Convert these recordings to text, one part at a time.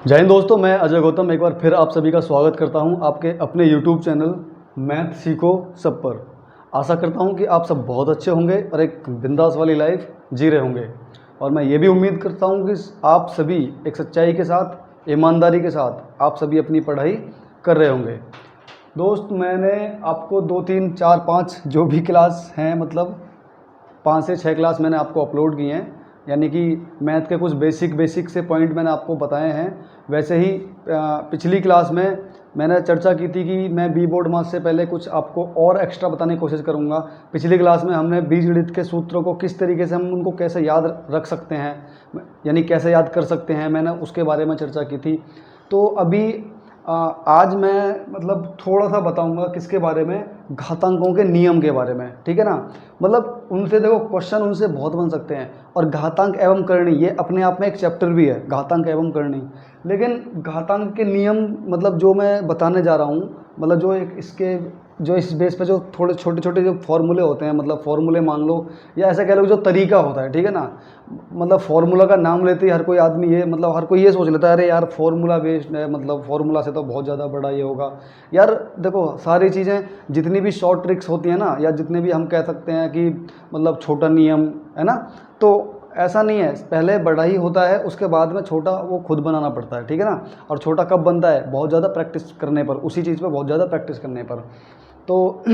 जय हिंद दोस्तों, मैं अजय गौतम एक बार फिर आप सभी का स्वागत करता हूं आपके अपने YouTube चैनल मैथ सीखो सब पर। आशा करता हूं कि आप सब बहुत अच्छे होंगे और एक बिंदास वाली लाइफ जी रहे होंगे। और मैं ये भी उम्मीद करता हूं कि आप सभी एक सच्चाई के साथ, ईमानदारी के साथ आप सभी अपनी पढ़ाई कर रहे होंगे। दोस्त, मैंने आपको 2, 3, 4, 5 जो भी क्लास हैं, मतलब 5 से 6 क्लास मैंने आपको अपलोड किए हैं। यानी कि मैथ के कुछ बेसिक से पॉइंट मैंने आपको बताए हैं। वैसे ही पिछली क्लास में मैंने चर्चा की थी कि मैं बी बोर्ड मास से पहले कुछ आपको और एक्स्ट्रा बताने की कोशिश करूंगा। पिछली क्लास में हमने बीजगणित के सूत्रों को किस तरीके से हम उनको कैसे याद रख सकते हैं, यानी कैसे याद कर सकते हैं, मैंने उसके बारे में चर्चा की थी। तो अभी आज मैं मतलब थोड़ा सा बताऊंगा किसके बारे में, घातांकों के नियम के बारे में। ठीक है ना। मतलब उनसे देखो क्वेश्चन उनसे बहुत बन सकते हैं। और घातांक एवं करणी ये अपने आप में एक चैप्टर भी है, घातांक एवं करणी। लेकिन घातांक के नियम मतलब जो मैं बताने जा रहा हूँ, मतलब जो एक इसके जो इस बेस पे जो थोड़े छोटे छोटे जो फॉर्मूले होते हैं, मतलब फॉर्मूले मान लो या ऐसा कह लो जो तरीका होता है। ठीक है ना। मतलब फार्मूला का नाम लेते ही हर कोई आदमी ये मतलब हर कोई ये सोच लेता है अरे यार फार्मूला बेस्ड है, मतलब फार्मूला से तो बहुत ज़्यादा बड़ा ये होगा। यार देखो, सारी चीज़ें जितनी भी शॉर्ट ट्रिक्स होती हैं ना, या जितने भी हम कह सकते हैं कि मतलब छोटा नियम है ना, तो ऐसा नहीं है। पहले बड़ा ही होता है, उसके बाद में छोटा वो खुद बनाना पड़ता है। ठीक है ना। और छोटा कब बनता है? बहुत ज़्यादा प्रैक्टिस करने पर, उसी चीज़ पर बहुत ज़्यादा प्रैक्टिस करने पर। तो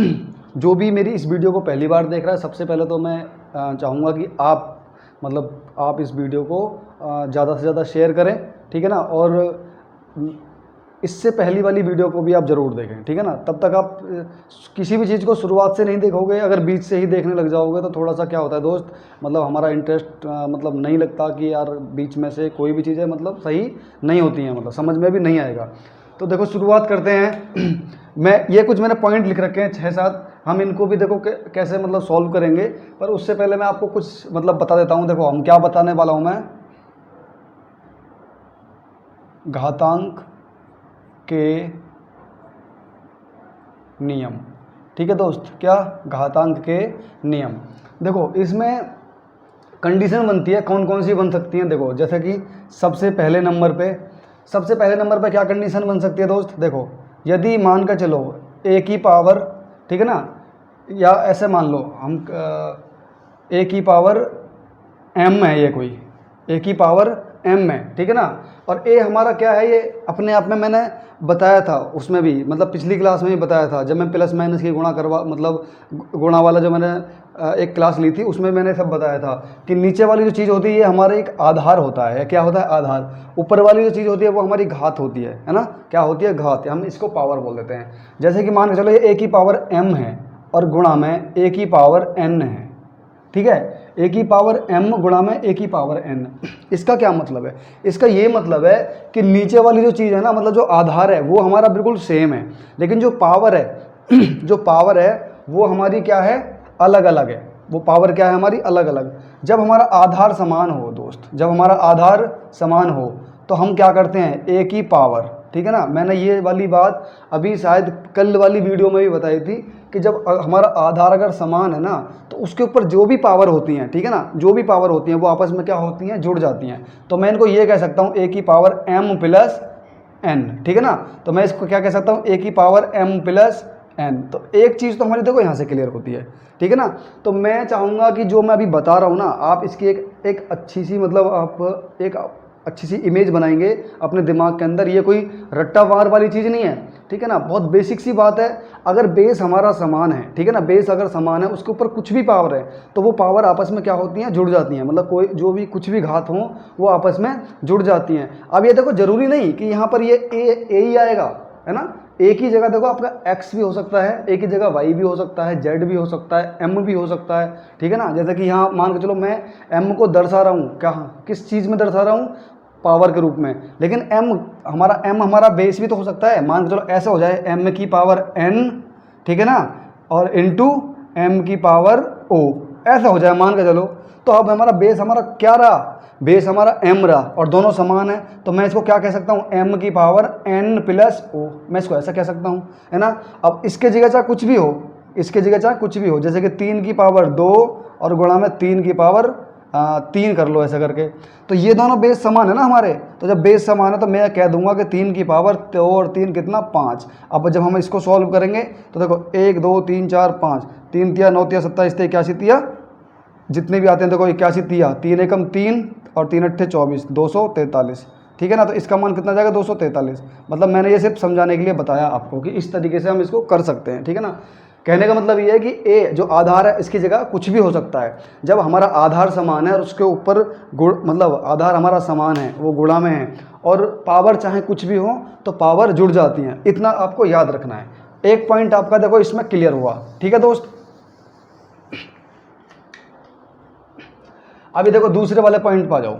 जो भी मेरी इस वीडियो को पहली बार देख रहा है, सबसे पहले तो मैं चाहूँगा कि आप इस वीडियो को ज़्यादा से ज़्यादा शेयर करें। ठीक है ना। और इससे पहली वाली वीडियो को भी आप ज़रूर देखें। ठीक है ना। तब तक आप किसी भी चीज़ को शुरुआत से नहीं देखोगे, अगर बीच से ही देखने लग जाओगे तो थोड़ा सा क्या होता है दोस्त, मतलब हमारा इंटरेस्ट मतलब नहीं लगता कि यार बीच में से कोई भी चीज़ें मतलब सही नहीं होती हैं, मतलब समझ में भी नहीं आएगा। तो देखो शुरुआत करते हैं। मैंने कुछ पॉइंट लिख रखे हैं 6-7, हम इनको भी देखो कैसे मतलब सॉल्व करेंगे। पर उससे पहले मैं आपको कुछ मतलब बता देता हूँ। देखो हम क्या बताने वाला हूँ मैं, घातांक के नियम। ठीक है दोस्त, क्या? घातांक के नियम। देखो इसमें कंडीशन बनती है, कौन कौन सी बन सकती हैं। देखो जैसे कि सबसे पहले नंबर पे क्या कंडीशन बन सकती है दोस्त? देखो यदि मान कर चलो ए की पावर, ठीक है ना, या ऐसे मान लो हम ए की पावर एम है, ये कोई ए की पावर एम है। ठीक है ना। और ए हमारा क्या है, ये अपने आप में मैंने बताया था उसमें भी, मतलब पिछली क्लास में भी बताया था जब मैं प्लस माइनस की गुणा करवा मतलब गुणा वाला जो मैंने एक क्लास ली थी, उसमें मैंने सब बताया था कि नीचे वाली जो चीज़ होती है ये हमारा एक आधार होता है। क्या होता है? आधार। ऊपर वाली जो चीज़ होती है वो हमारी घात होती है ना। क्या होती है? घात। हम इसको पावर बोल देते हैं। जैसे कि मान के चलो ये ए की पावर एम है और गुणा में ए की पावर एन है। ठीक है। ए की पावर एम गुणा में ए की पावर एन। इसका क्या मतलब है? इसका ये मतलब है कि नीचे वाली जो चीज़ है ना, मतलब जो आधार है वो हमारा बिल्कुल सेम है, लेकिन जो पावर है जो पावर है वो हमारी क्या है? अलग अलग है। वो पावर क्या है हमारी? अलग अलग। जब हमारा आधार समान हो दोस्त, जब हमारा आधार समान हो तो हम क्या करते हैं? ए की पावर। ठीक है ना। मैंने ये वाली बात अभी शायद कल वाली वीडियो में भी बताई थी कि जब हमारा आधार अगर समान है ना, तो उसके ऊपर जो भी पावर होती हैं, ठीक है ना, जो भी पावर होती हैं वो आपस में क्या होती हैं? जुड़ जाती हैं। तो मैं इनको ये कह सकता हूँ ए की पावर एम प्लस एन। ठीक है ना। तो मैं इसको क्या कह सकता हूँ? ए की पावर एम प्लस एन। तो एक चीज़ तो हमारी देखो यहाँ से क्लियर होती है। ठीक है ना। तो मैं चाहूँगा कि जो मैं अभी बता रहा हूँ ना, आप इसकी एक अच्छी सी मतलब आप एक अच्छी सी इमेज बनाएंगे अपने दिमाग के अंदर। ये कोई रट्टा मार वाली चीज़ नहीं है। ठीक है ना। बहुत बेसिक सी बात है। अगर बेस हमारा समान है, ठीक है ना, बेस अगर समान है, उसके ऊपर कुछ भी पावर है तो वो पावर आपस में क्या होती हैं? जुड़ जाती हैं। मतलब कोई जो भी कुछ भी घात हो वो आपस में जुड़ जाती हैं। अब ये देखो जरूरी नहीं कि यहाँ पर ये ए ही आएगा, है ना। ए की जगह देखो आपका एक्स भी हो सकता है, ए की जगह वाई भी हो सकता है, जेड भी हो सकता है, एम भी हो सकता है। ठीक है ना। जैसे कि यहाँ मान के चलो मैं एम को दर्शा रहा हूँ, क्या किस चीज़ में दर्शा रहा हूँ? पावर के रूप में। लेकिन एम हमारा बेस भी तो हो सकता है। मान के चलो ऐसा हो जाए एम की पावर एन, ठीक है ना, और इंटू एम की पावर ओ, ऐसा हो जाए मान के चलो। तो अब हमारा बेस हमारा क्या रहा? बेस हमारा एम रहा और दोनों समान है। तो मैं इसको क्या कह सकता हूँ? एम की पावर एन प्लस ओ। मैं इसको ऐसा कह सकता हूँ, है ना। अब इसके जगह चाहे कुछ भी हो, इसके जगह चाहे कुछ भी हो, जैसे कि 3 की पावर 2 और गुणा में 3 की पावर 3 कर लो ऐसा करके। तो ये दोनों बेस समान है ना हमारे, तो जब बेस समान है तो मैं कह दूंगा कि 3 की पावर 2 और 3 कितना 5। अब जब हम इसको सॉल्व करेंगे तो देखो 1 2 3 4 5, 3 तिया 9 तिया 27 तिया 81 तिया, जितने भी आते हैं देखो 81 तिया, 3 एकम 3 और 3 अट्ठे 24, 243। ठीक है ना, तो इसका मान कितना जाएगा 243। मतलब मैंने ये सिर्फ समझाने के लिए बताया आपको कि इस तरीके से हम इसको कर सकते हैं। ठीक है ना, कहने का मतलब ये है कि ए जो आधार है इसकी जगह कुछ भी हो सकता है। जब हमारा आधार समान है और उसके ऊपर गुण, मतलब आधार हमारा समान है, वो गुणा में है, और पावर चाहे कुछ भी हो तो पावर जुड़ जाती हैं। इतना आपको याद रखना है। एक पॉइंट आपका देखो इसमें क्लियर हुआ। ठीक है दोस्त, अभी देखो दूसरे वाले पॉइंट पर आ जाओ।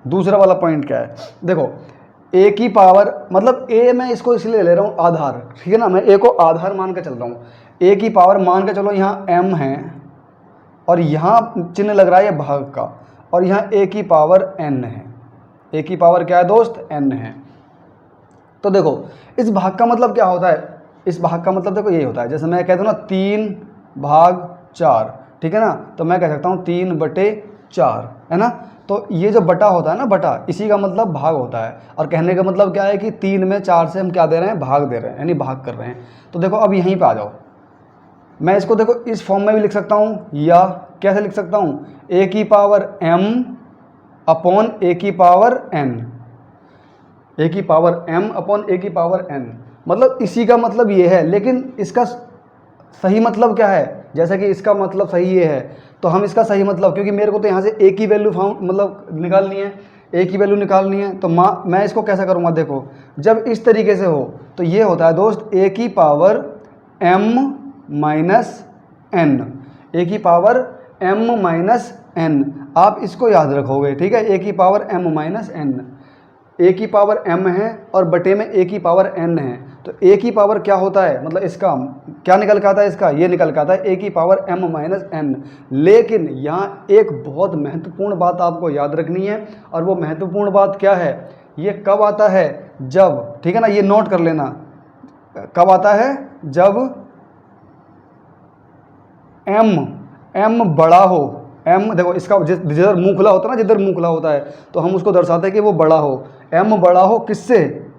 दूसरा वाला पॉइंट क्या है, देखो ए की पावर, मतलब ए मैं इसको इसलिए ले रहा हूँ आधार। ठीक है ना, मैं ए को आधार मान के चल रहा हूँ। ए की पावर मान के चलो यहाँ m है और यहाँ चिन्ह लग रहा है ये भाग का, और यहाँ ए की पावर n है। ए की पावर क्या है दोस्त, n है। तो देखो इस भाग का मतलब क्या होता है, इस भाग का मतलब देखो यही होता है, जैसे मैं कहता हूँ ना 3/4। ठीक है ना, तो मैं कह सकता हूँ 3/4 है ना। तो ये जो बटा होता है ना, बटा, इसी का मतलब भाग होता है। और कहने का मतलब क्या है कि 3 में 4 से हम क्या दे रहे हैं, भाग दे रहे हैं, यानी भाग कर रहे हैं। तो देखो अब यहीं पे आ जाओ, मैं इसको देखो इस फॉर्म में भी लिख सकता हूँ, या कैसे लिख सकता हूँ, ए की पावर m अपॉन ए की पावर n, ए की पावर m अपॉन ए की पावर n। मतलब इसी का मतलब ये है, लेकिन इसका सही मतलब क्या है, जैसे कि इसका मतलब सही ये है, तो हम इसका सही मतलब, क्योंकि मेरे को तो यहाँ से ए की वैल्यू मतलब निकालनी है, ए की वैल्यू निकालनी है, तो मैं इसको कैसा करूँगा, देखो जब इस तरीके से हो तो ये होता है दोस्त ए की पावर m माइनस n, ए की पावर m माइनस n। आप इसको याद रखोगे। ठीक है, ए की पावर m माइनस n, ए की पावर m है और बटे में ए की पावर n है। तो ए की पावर क्या होता है, मतलब इसका क्या निकल के आता है, इसका ये निकल के आता है ए की पावर m माइनस n। लेकिन यहाँ एक बहुत महत्वपूर्ण बात आपको याद रखनी है, और वो महत्वपूर्ण बात क्या है, ये कब आता है, जब, ठीक है ना, ये नोट कर लेना, कब आता है, जब m बड़ा हो। m देखो इसका जिधर मुंह खुला होता है ना, जिधर मुंह खुला होता है तो हम उसको दर्शाते हैं कि वो बड़ा हो। m बड़ा हो किससे,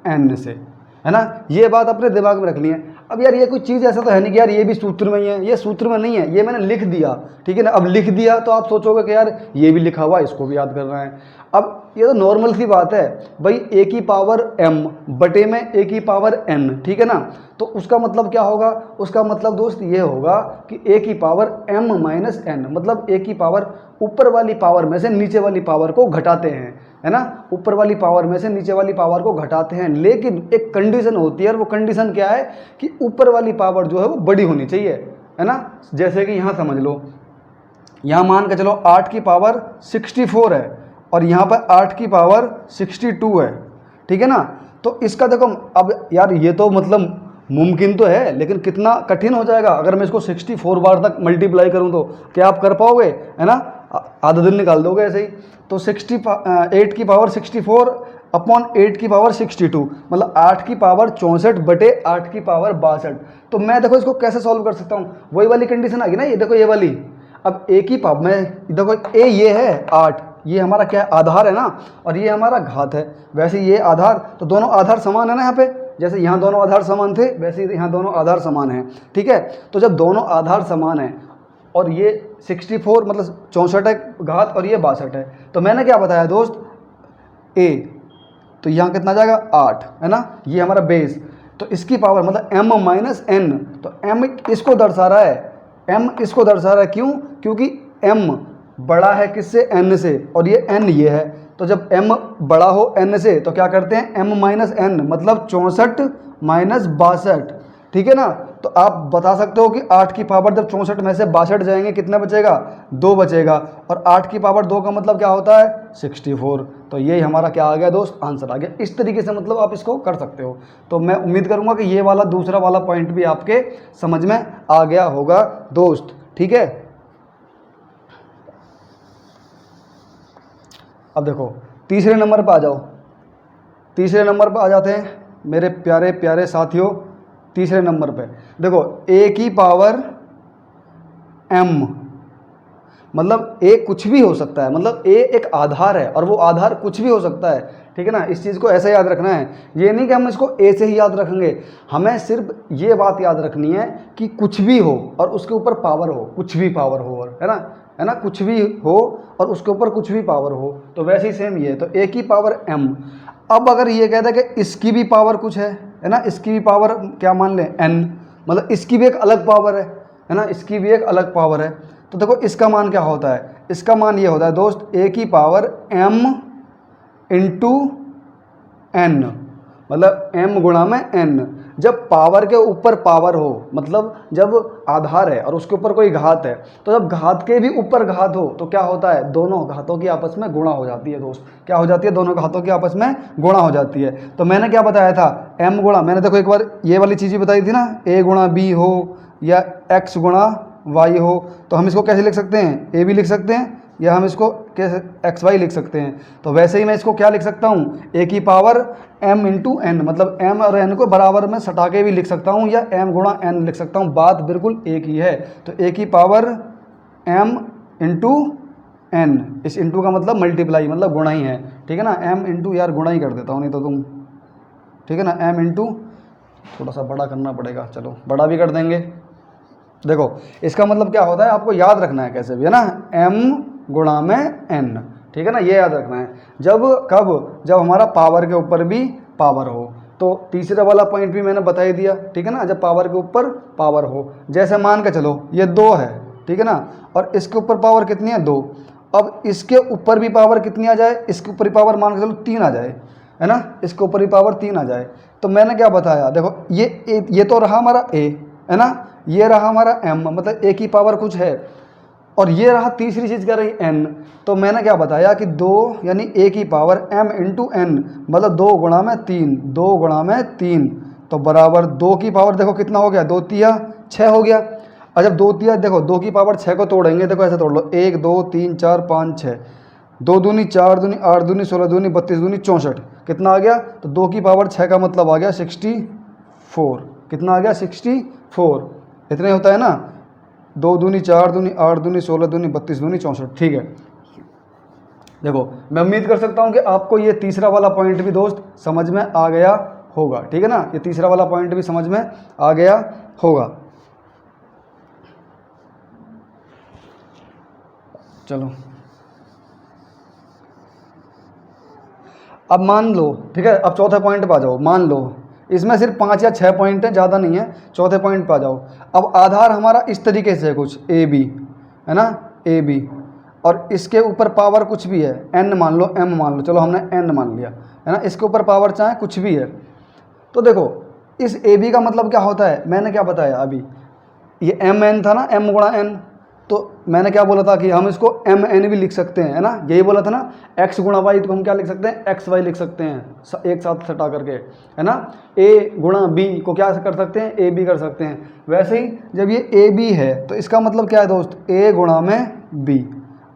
n से, है ना। ये बात अपने दिमाग में रखनी है। अब यार ये कोई चीज़ ऐसा तो है नहीं कि यार ये भी सूत्र में ही है, ये सूत्र में नहीं है, ये मैंने लिख दिया। ठीक है ना, अब लिख दिया तो आप सोचोगे कि यार ये भी लिखा हुआ, इसको भी याद करना है। अब ये तो नॉर्मल सी बात है भाई, ए की पावर m बटे में ए की पावर n। ठीक है ना, तो उसका मतलब क्या होगा, उसका मतलब दोस्त ये होगा कि ए की पावर m माइनस n, मतलब ए की पावर ऊपर वाली पावर में से नीचे वाली पावर को घटाते हैं, है ना, ऊपर वाली पावर में से नीचे वाली पावर को घटाते हैं। लेकिन एक कंडीशन होती है, और वो कंडीशन क्या है कि ऊपर वाली पावर जो है वो बड़ी होनी चाहिए, है ना। जैसे कि यहाँ समझ लो, यहाँ मान के चलो 8 की पावर 64 है और यहाँ पर 8 की पावर 62 है। ठीक है ना, तो इसका देखो, अब यार ये तो मतलब मुमकिन तो है, लेकिन कितना कठिन हो जाएगा अगर मैं इसको 64 बार तक मल्टीप्लाई करूँ तो। क्या आप कर पाओगे, है ना, आधा दिन निकाल दोगे ऐसे ही। तो 8 की पावर 64 अपॉन 8 की पावर 62, मतलब 8 की पावर 64 बटे 8 की पावर 62। तो मैं देखो इसको कैसे सॉल्व कर सकता हूँ, वही वाली कंडीशन आ गई ना, ये देखो ये वाली। अब ए की पावर में देखो ए ये है 8, ये हमारा क्या है, आधार है ना, और ये हमारा घात है। वैसे ये आधार, तो दोनों आधार समान है ना यहाँ पे, जैसे यहाँ दोनों आधार समान थे वैसे यहाँ दोनों आधार समान हैं। ठीक है, तो जब दोनों आधार समान हैं और ये 64 मतलब 64 है घात और ये 62 है, तो मैंने क्या बताया दोस्त, ए, तो यहाँ कितना जाएगा 8, है ना, ये हमारा बेस। तो इसकी पावर मतलब m माइनस n, तो m इसको दर्शा रहा है, m इसको दर्शा रहा है, क्यों, क्योंकि m बड़ा है किससे, n से, और ये n ये है। तो जब m बड़ा हो n से तो क्या करते हैं, m माइनस n, मतलब 64 माइनस 62। ठीक है ना, तो आप बता सकते हो कि 8 की पावर जब 64 में से 62 जाएंगे कितना बचेगा, 2 बचेगा, और 8 की पावर 2 का मतलब क्या होता है 64। तो ये हमारा क्या आ गया दोस्त, आंसर आ गया। इस तरीके से मतलब आप इसको कर सकते हो। तो मैं उम्मीद करूँगा कि ये वाला दूसरा वाला पॉइंट भी आपके समझ में आ गया होगा दोस्त। ठीक है, अब देखो तीसरे नंबर पर आ जाओ। तीसरे नंबर पर आ जाते हैं मेरे प्यारे प्यारे साथियों। तीसरे नंबर पे देखो, ए की पावर m मतलब ए कुछ भी हो सकता है, मतलब ए एक आधार है और वो आधार कुछ भी हो सकता है, ठीक है ना। इस चीज़ को ऐसे याद रखना है, ये नहीं कि हम इसको ए से ही याद रखेंगे, हमें सिर्फ ये बात याद रखनी है कि कुछ भी हो और उसके ऊपर पावर हो, कुछ भी पावर हो, और है ना, कुछ भी हो और उसके ऊपर कुछ भी पावर हो। तो वैसे ही सेम ये है, तो ए की पावर m। अब अगर ये कहता है कि इसकी भी पावर कुछ है ना, इसकी भी पावर क्या मान लें n, मतलब इसकी भी एक अलग पावर है ना, इसकी भी एक अलग पावर है। तो देखो इसका मान क्या होता है, इसका मान ये होता है दोस्त a की पावर m इंटू n, मतलब m गुणा में n। जब पावर के ऊपर पावर हो, मतलब जब आधार है और उसके ऊपर कोई घात है, तो जब घात के भी ऊपर घात हो तो क्या होता है, दोनों घातों की आपस में गुणा हो जाती है दोस्त। क्या हो जाती है, दोनों घातों की आपस में गुणा हो जाती है। तो मैंने क्या बताया था, m गुणा, मैंने देखो एक बार ये वाली चीज़ बताई थी ना, a गुणा b हो या x गुणा y हो, तो हम इसको कैसे लिख सकते हैं, a भी लिख सकते हैं या हम इसको कैसे एक्स वाई लिख सकते हैं। तो वैसे ही मैं इसको क्या लिख सकता हूँ, ए की पावर m इंटू एन, मतलब m और n को बराबर में सटा के भी लिख सकता हूँ या m गुणा n लिख सकता हूँ, बात बिल्कुल एक ही है। तो a की पावर m इंटू n, इस इंटू का मतलब मल्टीप्लाई, मतलब गुणा ही है, ठीक है ना। m इंटू, यार गुणा ही कर देता हूँ नहीं तो तुम, ठीक है ना, m इंटू, थोड़ा सा बड़ा करना पड़ेगा, चलो बड़ा भी कर देंगे। देखो इसका मतलब क्या होता है, आपको याद रखना है कैसे भी, है ना, m गुणा में n, ठीक है ना, ये याद रखना है। जब कब, जब हमारा पावर के ऊपर भी पावर हो। तो तीसरा वाला पॉइंट भी मैंने बता ही दिया, ठीक है ना, जब पावर के ऊपर पावर हो। जैसे मान के चलो ये 2 है, ठीक है ना, और इसके ऊपर पावर कितनी है, 2। अब इसके ऊपर भी पावर कितनी आ जाए, इसके ऊपर ही पावर मान के चलो 3 आ जाए, है ना, इसके ऊपर ही पावर 3 आ जाए। तो मैंने क्या बताया, देखो ये तो रहा हमारा a, है ना, ये रहा हमारा m, मतलब a की पावर कुछ है, और ये रहा तीसरी चीज़ क्या रही, n। तो मैंने क्या बताया कि 2 यानी a की पावर m इंटू n, मतलब 2 गुणा में 3, 2 गुणा में 3, तो बराबर 2 की पावर देखो कितना हो गया, 2 तिया 6 हो गया। और जब 2 तिया, देखो 2 की पावर 6 को तोड़ेंगे, देखो ऐसे तोड़ लो, 1 2 3 4 5 6, 2 दूनी 4 दूनी 8 दूनी 16 दूनी 32 दूनी 64, कितना आ गया, तो 2 की पावर 6 का मतलब आ गया 64, कितना आ गया 64, इतने होता है ना, 2 दूनी 4 दूनी 8 दूनी 16 दूनी 32 दूनी 64, ठीक है। देखो मैं उम्मीद कर सकता हूँ कि आपको ये तीसरा वाला पॉइंट भी दोस्त समझ में आ गया होगा, ठीक है ना, ये तीसरा वाला पॉइंट भी समझ में आ गया होगा। चलो अब मान लो, ठीक है, अब चौथे पॉइंट पे आ जाओ। मान लो इसमें सिर्फ 5 या 6 पॉइंट हैं, ज़्यादा नहीं है। चौथे पॉइंट पे आ जाओ। अब आधार हमारा इस तरीके से है कुछ ए बी, है ना, ए बी, और इसके ऊपर पावर कुछ भी है, n मान लो, m मान लो, चलो हमने n मान लिया, है ना, इसके ऊपर पावर चाहे कुछ भी है। तो देखो इस ए बी का मतलब क्या होता है, मैंने क्या बताया अभी, ये m n था ना, m गुणा n, तो मैंने क्या बोला था कि हम इसको एम एन भी लिख सकते हैं, है ना, यही बोला था ना, x गुणा वाई, तो हम क्या लिख सकते हैं, एक्स वाई लिख सकते हैं एक साथ सटा करके, है ना। a गुणा b को क्या कर सकते हैं, ए बी कर सकते हैं। वैसे ही जब ये ए बी है तो इसका मतलब क्या है दोस्त, a गुणा में b,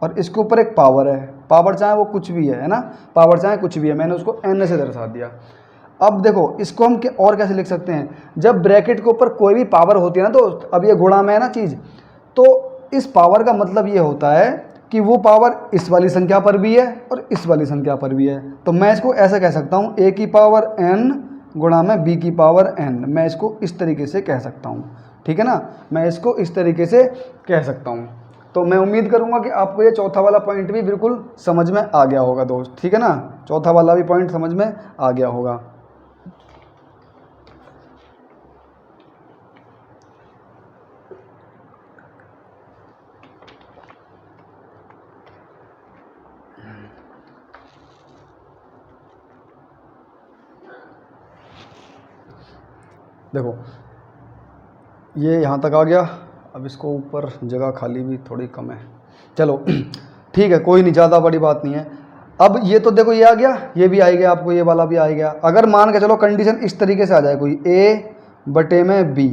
और इसके ऊपर एक पावर है, पावर चाहे वो कुछ भी है ना, पावर चाहे कुछ भी है, मैंने उसको n से दर्शा दिया। अब देखो इसको हम और कैसे लिख सकते हैं, जब ब्रैकेट के ऊपर कोई भी पावर होती है ना दोस्त, अब ये गुणा में है ना चीज़, तो इस पावर का मतलब ये होता है कि वो पावर इस वाली संख्या पर भी है और इस वाली संख्या पर भी है। तो मैं इसको ऐसे कह सकता हूँ, a की पावर n गुणा में b की पावर n, मैं इसको इस तरीके से कह सकता हूँ, ठीक है ना, मैं इसको इस तरीके से कह सकता हूँ। तो मैं उम्मीद करूँगा कि आपको ये चौथा वाला पॉइंट भी बिल्कुल समझ में आ गया होगा दोस्त, ठीक है ना, चौथा वाला भी पॉइंट समझ में आ गया होगा। देखो ये यहाँ तक आ गया, अब इसको ऊपर जगह खाली भी थोड़ी कम है, चलो ठीक है, कोई नहीं, ज़्यादा बड़ी बात नहीं है। अब ये तो देखो ये आ गया, ये भी आ गया, आपको ये वाला भी आ गया। अगर मान के चलो कंडीशन इस तरीके से आ जाए, कोई a बटे में b,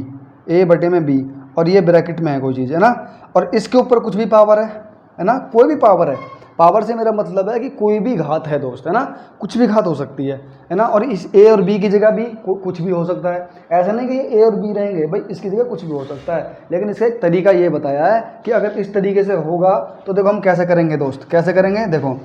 a बटे में b, और ये ब्रैकेट में है कोई चीज़, है ना, और इसके ऊपर कुछ भी पावर है ना, कोई भी पावर है, पावर से मेरा मतलब है कि कोई भी घात है दोस्त, है ना, कुछ भी घात हो सकती है ना। और इस ए और बी की जगह भी कुछ भी हो सकता है। ऐसा नहीं कि ये ए और बी रहेंगे भाई, इसकी जगह कुछ भी हो सकता है। लेकिन इसका एक तरीका ये बताया है कि अगर इस तरीके से होगा तो देखो हम कैसे करेंगे दोस्त, कैसे करेंगे। देखो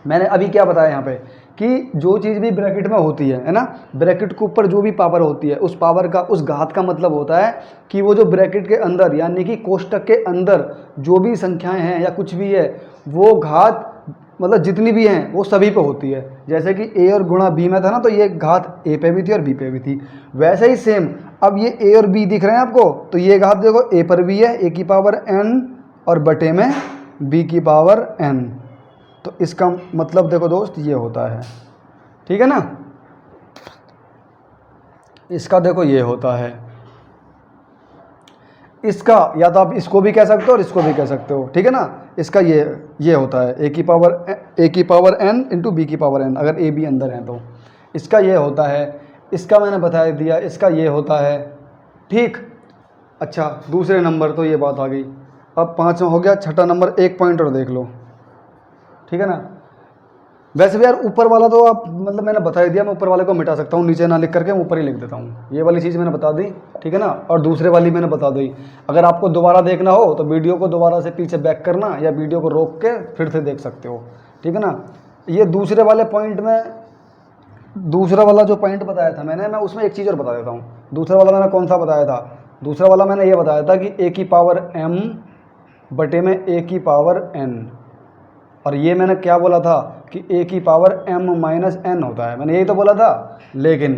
मैंने अभी क्या बताया यहाँ पे कि जो चीज़ भी ब्रैकेट में होती है ना, ब्रैकेट के ऊपर जो भी पावर होती है उस पावर का, उस घात का मतलब होता है कि वो जो ब्रैकेट के अंदर यानी कि कोष्टक के अंदर जो भी संख्याएं हैं या कुछ भी है वो घात मतलब जितनी भी हैं वो सभी पे होती है। जैसे कि ए और गुणा बी में था ना, तो ये घात ए पे भी थी और बी पे भी थी। वैसे ही सेम अब ये ए और बी दिख रहे हैं आपको, तो ये घात देखो ए पर भी है, ए की पावर n और बटे में बी की पावर n। तो इसका मतलब देखो दोस्त ये होता है, ठीक है ना। इसका देखो ये होता है, इसका या तो आप इसको भी कह सकते हो और इसको भी कह सकते हो, ठीक है ना। इसका ये होता है ए की पावर n इंटू बी की पावर n, अगर ए बी अंदर है तो इसका ये होता है। इसका मैंने बता दिया, इसका ये होता है, ठीक। अच्छा दूसरे नंबर तो ये बात आ गई। अब 5वां हो गया, छठा नंबर एक पॉइंट और देख लो, ठीक है ना। वैसे भी यार ऊपर वाला तो आप मतलब मैंने बता ही दिया, मैं ऊपर वाले को मिटा सकता हूँ, नीचे ना लिख करके ऊपर ही लिख देता हूँ। ये वाली चीज़ मैंने बता दी, ठीक है ना। और दूसरे वाली मैंने बता दी। अगर आपको दोबारा देखना हो तो वीडियो को दोबारा से पीछे बैक करना या वीडियो को रोक के फिर से देख सकते हो, ठीक है ना। ये दूसरे वाले पॉइंट में, दूसरा वाला जो पॉइंट बताया था मैंने, मैं उसमें एक चीज़ और बता देता हूँ। दूसरा वाला मैंने कौन सा बताया था? दूसरा वाला मैंने ये बताया था कि ए की पावर m बटे में ए की पावर n, और ये मैंने क्या बोला था कि a की पावर m माइनस n होता है, मैंने यही तो बोला था। लेकिन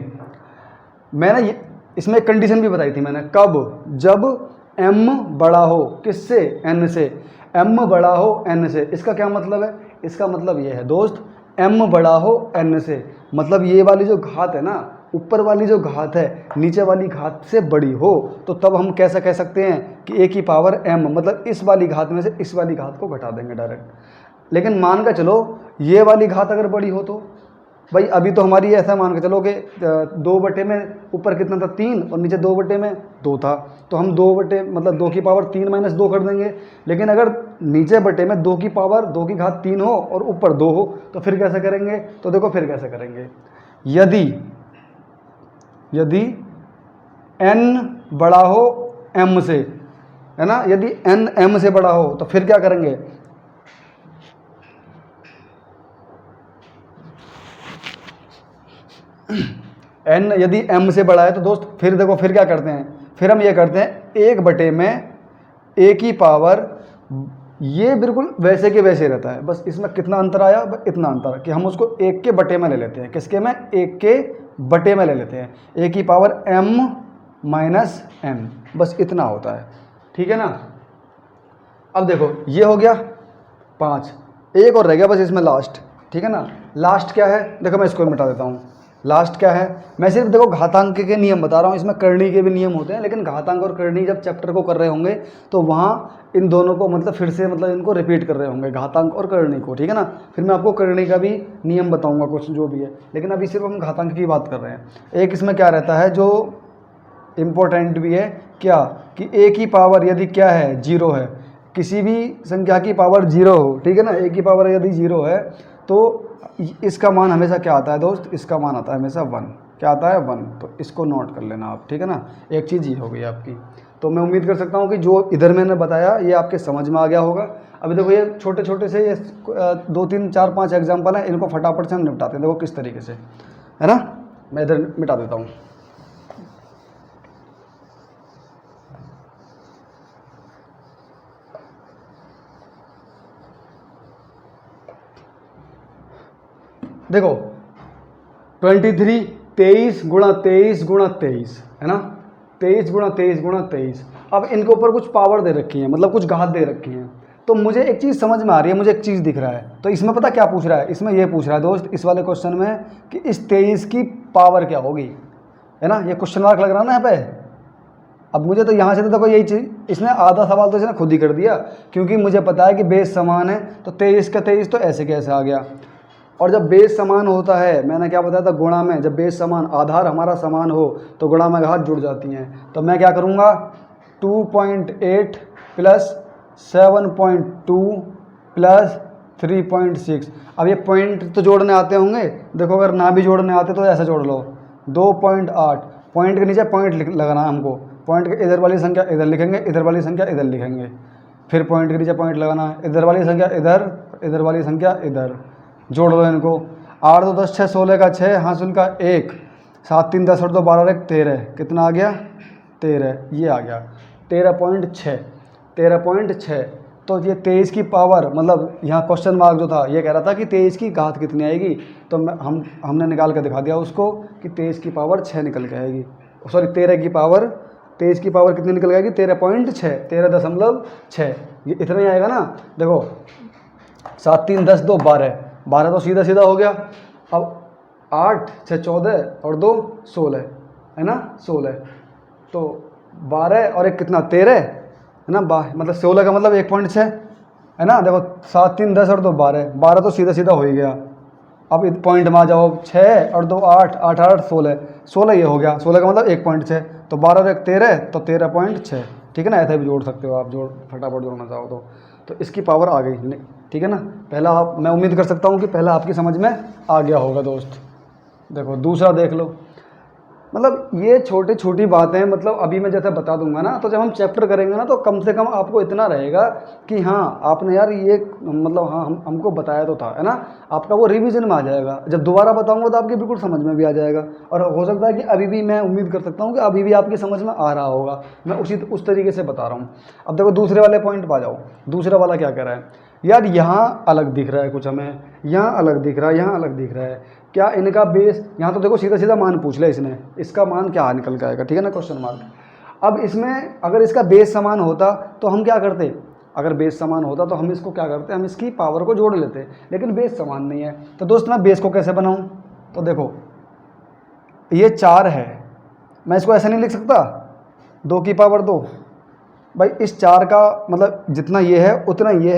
मैंने इसमें एक कंडीशन भी बताई थी मैंने, कब? जब m बड़ा हो किससे? n से। m बड़ा हो n से, इसका क्या मतलब है? इसका मतलब ये है दोस्त, m बड़ा हो n से, मतलब ये वाली जो घात है ना, ऊपर वाली जो घात है नीचे वाली घात से बड़ी हो, तो तब हम कैसा कह सकते हैं कि a की पावर m, मतलब इस वाली घात में से इस वाली घात को घटा देंगे डायरेक्ट। लेकिन मान कर चलो ये वाली घात अगर बड़ी हो तो भाई, अभी तो हमारी ऐसा मान के चलो कि 2 बटे में ऊपर कितना था 3 और नीचे 2 बटे में 2 था, तो हम 2 बटे मतलब 2 की पावर 3 माइनस 2 कर देंगे। लेकिन अगर नीचे बटे में 2 की पावर 2 की घात 3 हो और ऊपर 2 हो तो फिर कैसे करेंगे? तो देखो फिर कैसे करेंगे, यदि n बड़ा हो m से, है ना, यदि n m से बड़ा हो तो फिर क्या करेंगे? n यदि m से बड़ा है तो दोस्त फिर देखो फिर क्या करते हैं, फिर हम ये करते हैं 1 बटे में a की पावर, ये बिल्कुल वैसे के वैसे रहता है, बस इसमें कितना अंतर आया? बस इतना अंतर कि हम उसको 1 के बटे में ले लेते हैं। किसके में? 1 के बटे में ले लेते हैं, a की पावर m माइनस n, बस इतना होता है, ठीक है ना। अब देखो ये हो गया 5, एक और रह गया बस इसमें लास्ट, ठीक है ना। लास्ट क्या है? देखो मैं इसको मिटा देता हूँ। लास्ट क्या है? मैं सिर्फ देखो घातांक के नियम बता रहा हूँ, इसमें करनी के भी नियम होते हैं, लेकिन घातांक और करनी जब चैप्टर को कर रहे होंगे तो वहाँ इन दोनों को मतलब फिर से मतलब इनको रिपीट कर रहे होंगे, घातांक और करनी को, ठीक है ना। फिर मैं आपको करनी का भी नियम बताऊँगा कुछ जो भी है, लेकिन अभी सिर्फ हम घातांक की बात कर रहे हैं। एक इसमें क्या रहता है जो इम्पोर्टेंट भी है, क्या कि a की पावर यदि क्या है? 0 है, किसी भी संख्या की पावर 0 हो, ठीक है ना, a की पावर यदि 0 है तो इसका मान हमेशा क्या आता है दोस्त? इसका मान आता है हमेशा 1। क्या आता है? 1। तो इसको नोट कर लेना आप, ठीक है ना। एक चीज़ ये हो गई आपकी। तो मैं उम्मीद कर सकता हूँ कि जो इधर मैंने बताया ये आपके समझ में आ गया होगा। अभी देखो ये छोटे छोटे से ये 2 3 4 5 एग्जाम्पल हैं, इनको फटाफट से हम निपटाते हैं। देखो किस तरीके से, है ना। मैं इधर मिटा देता हूँ। देखो 23 23 गुणा 23 गुणा 23, है ना, 23 गुणा 23 गुणा 23। अब इनके ऊपर कुछ पावर दे रखी है, मतलब कुछ घात दे रखी है। तो मुझे एक चीज़ समझ में आ रही है, मुझे एक चीज़ दिख रहा है। तो इसमें पता क्या पूछ रहा है? इसमें ये पूछ रहा है दोस्त इस वाले क्वेश्चन में कि इस 23 की पावर क्या होगी, है ना। ये क्वेश्चन मार्क लग रहा है ना यहाँ पे। अब मुझे तो यहाँ से तो देखो यही चीज़, इसने आधा सवाल तो इसने खुद ही कर दिया, क्योंकि मुझे पता है कि बेस समान है, तो 23 का 23 तो ऐसे कैसे आ गया। और जब बेस समान होता है, मैंने क्या बताया था गुणा में, जब बेस समान आधार हमारा समान हो तो गुणा में घात जुड़ जाती हैं। तो मैं क्या करूँगा? 2.8 प्लस 7.2 प्लस 3.6। अब ये पॉइंट तो जोड़ने आते होंगे, देखो अगर ना भी जोड़ने आते तो ऐसे जोड़ लो 2.8, पॉइंट के नीचे पॉइंट लगाना है हमको, पॉइंट के इधर वाली संख्या इधर लिखेंगे, इधर वाली संख्या इधर लिखेंगे, फिर पॉइंट के नीचे पॉइंट लगाना है, इधर वाली संख्या इधर, इधर वाली संख्या इधर, जोड़ लो इनको। 8 2 10 6 16 का 6, हासिल का 1, 7 3 10 और 2 12 1 13, कितना आ गया 13, ये आ गया 13.6, 13.6। तो ये 23 की पावर, मतलब यहाँ क्वेश्चन मार्क जो था ये कह रहा था कि 23 की घात कितनी आएगी, तो हमने निकाल कर दिखा दिया उसको कि 23 की पावर 6 निकल के आएगी, सॉरी 13 की पावर, 23 की पावर कितनी निकल आएगी 13.6, 13.6, ये इतना ही आएगा ना। देखो 7 3 10 2 12, 12 तो सीधा सीधा हो गया। अब 8 6 14 और 2 16 है ना, 16, तो 12 और 1 कितना 13 है ना, मतलब 16 का मतलब 1.6 है ना। देखो 7 3 10 और 2 12, 12 तो सीधा सीधा हो ही गया। अब इस पॉइंट में आ जाओ, 6 और 2 8, 8 8 16, 16 ये हो गया, 16 का मतलब 1.6, तो 12 और 1 13, तो 13.6, ठीक है ना। ऐसे भी जोड़ सकते हो आप, जोड़ फटाफट जोड़ना चाहो तो इसकी पावर आ गई, ठीक है ना। पहला आप, मैं उम्मीद कर सकता हूँ कि पहला आपकी समझ में आ गया होगा दोस्त। देखो दूसरा देख लो, मतलब ये छोटी छोटी बातें, मतलब अभी मैं जैसे बता दूंगा ना, तो जब हम चैप्टर करेंगे ना तो कम से कम आपको इतना रहेगा कि हाँ आपने यार ये, मतलब हाँ हमको बताया तो था, है ना। आपका वो रिवीजन में आ जाएगा, जब दोबारा बताऊंगा तो आपकी बिल्कुल समझ में भी आ जाएगा। और हो सकता है कि अभी भी, मैं उम्मीद कर सकता हूँ कि अभी भी आपकी समझ में आ रहा होगा, मैं उस तरीके से बता रहा हूँ। अब देखो दूसरे वाले पॉइंट पर आ जाओ। दूसरा वाला क्या कह रहा है यार, यहाँ अलग दिख रहा है कुछ हमें, यहाँ अलग दिख रहा है, यहाँ अलग दिख रहा है, क्या इनका बेस, यहाँ तो देखो सीधा सीधा मान पूछ लिया इसने, इसका मान क्या निकल के आएगा, ठीक है ना, क्वेश्चन मार्क। अब इसमें अगर इसका बेस समान होता तो हम क्या करते, अगर बेस समान होता तो हम इसको क्या करते, हम इसकी पावर को जोड़ लेते, लेकिन बेस समान नहीं है। तो दोस्त मैं बेस को कैसे बनाऊँ, तो देखो ये 4 है, मैं इसको ऐसा नहीं लिख सकता 2 की पावर 2, भाई इस 4 का मतलब जितना ये है उतना ये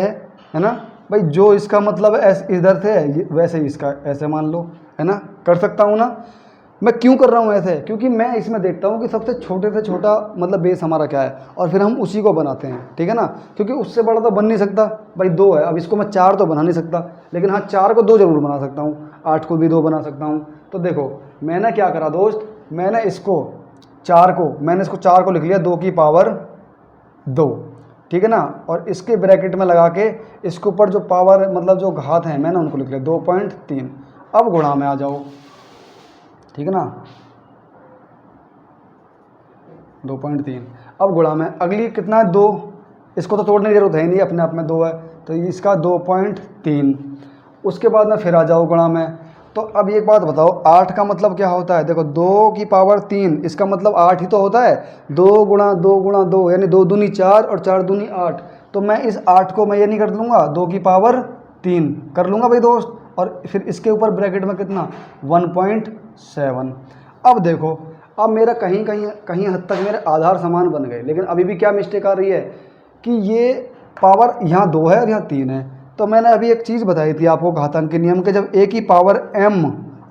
है ना भाई, जो इसका मतलब इधर थे वैसे ही इसका ऐसे मान लो, है ना, कर सकता हूँ ना। मैं क्यों कर रहा हूँ ऐसे, क्योंकि मैं इसमें देखता हूँ कि सबसे छोटे से छोटा मतलब बेस हमारा क्या है, और फिर हम उसी को बनाते हैं, ठीक है ना। क्योंकि उससे बड़ा तो बन नहीं सकता भाई, 2 है, अब इसको मैं 4 तो बना नहीं सकता, लेकिन हाँ 4 को 2 जरूर बना सकता हूँ, 8 को भी 2 बना सकता हूँ। तो देखो मैंने क्या करा दोस्त, मैंने इसको 4 को लिख लिया 2 की पावर 2, ठीक है ना, और इसके ब्रैकेट में लगा के इसके ऊपर जो पावर, मतलब जो घात हैं, मैंने उनको लिख लिया 2.3। अब गुणा में आ जाओ, ठीक है ना, 2.3। अब गुणा में अगली कितना है 2, इसको तो तोड़ने की जरूरत है नहीं, अपने आप में 2 है, तो इसका 2.3। उसके बाद में फिर आ जाओ गुणा में। तो अब एक बात बताओ, 8 का मतलब क्या होता है, देखो 2 की पावर 3, इसका मतलब 8 ही तो होता है, 2 गुणा 2 गुणा 2 यानी 2 दूनी 4 और 4 दूनी 8। तो मैं इस 8 को मैं ये नहीं कर लूँगा, 2 की पावर 3 कर लूँगा भाई दोस्त, और फिर इसके ऊपर ब्रैकेट में कितना 1.7। अब देखो, अब मेरा कहीं हद तक मेरे आधार समान बन गए, लेकिन अभी भी क्या मिस्टेक आ रही है कि ये पावर यहाँ 2 है और यहाँ 3 है। तो मैंने अभी एक चीज़ बताई थी आपको घातांक के नियम के, जब a की पावर m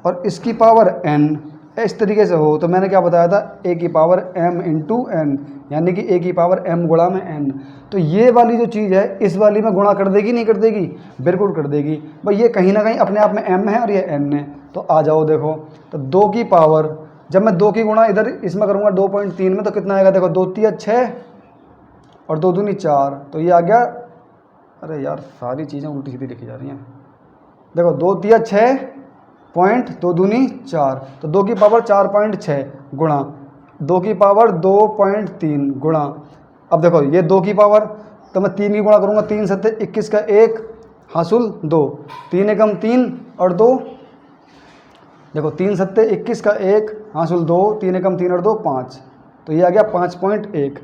और इसकी पावर n इस तरीके से हो, तो मैंने क्या बताया था, a की पावर m इंटू n, यानी कि a की पावर m गुणा में n। तो ये वाली जो चीज़ है इस वाली में गुणा कर देगी नहीं कर देगी, बिल्कुल कर देगी भाई, ये कहीं ना कहीं अपने आप में m है और ये n है। तो आ जाओ देखो, तो 2 की पावर, जब मैं 2 की गुणा इधर इसमें करूँगा 2.3 में, तो कितना आएगा, देखो 2 3 6 और 2 दूनी 4, तो ये आ गया, अरे यार सारी चीज़ें उल्टी सीधी लिखी जा रही हैं। देखो 2 3 6 पॉइंट 2 दूनी 4, तो 2 की पावर 4.6 गुणा 2 की पावर 2.3 गुणा, अब देखो ये 2 की पावर, तो मैं 3 की गुणा करूँगा, 3 7 21 का 1 हासिल 2, 3 एकम 3 और 2, देखो 3 7 21 का 1 हासिल 2, 3 एकम 3 और 2 5, तो ये आ गया 5.1।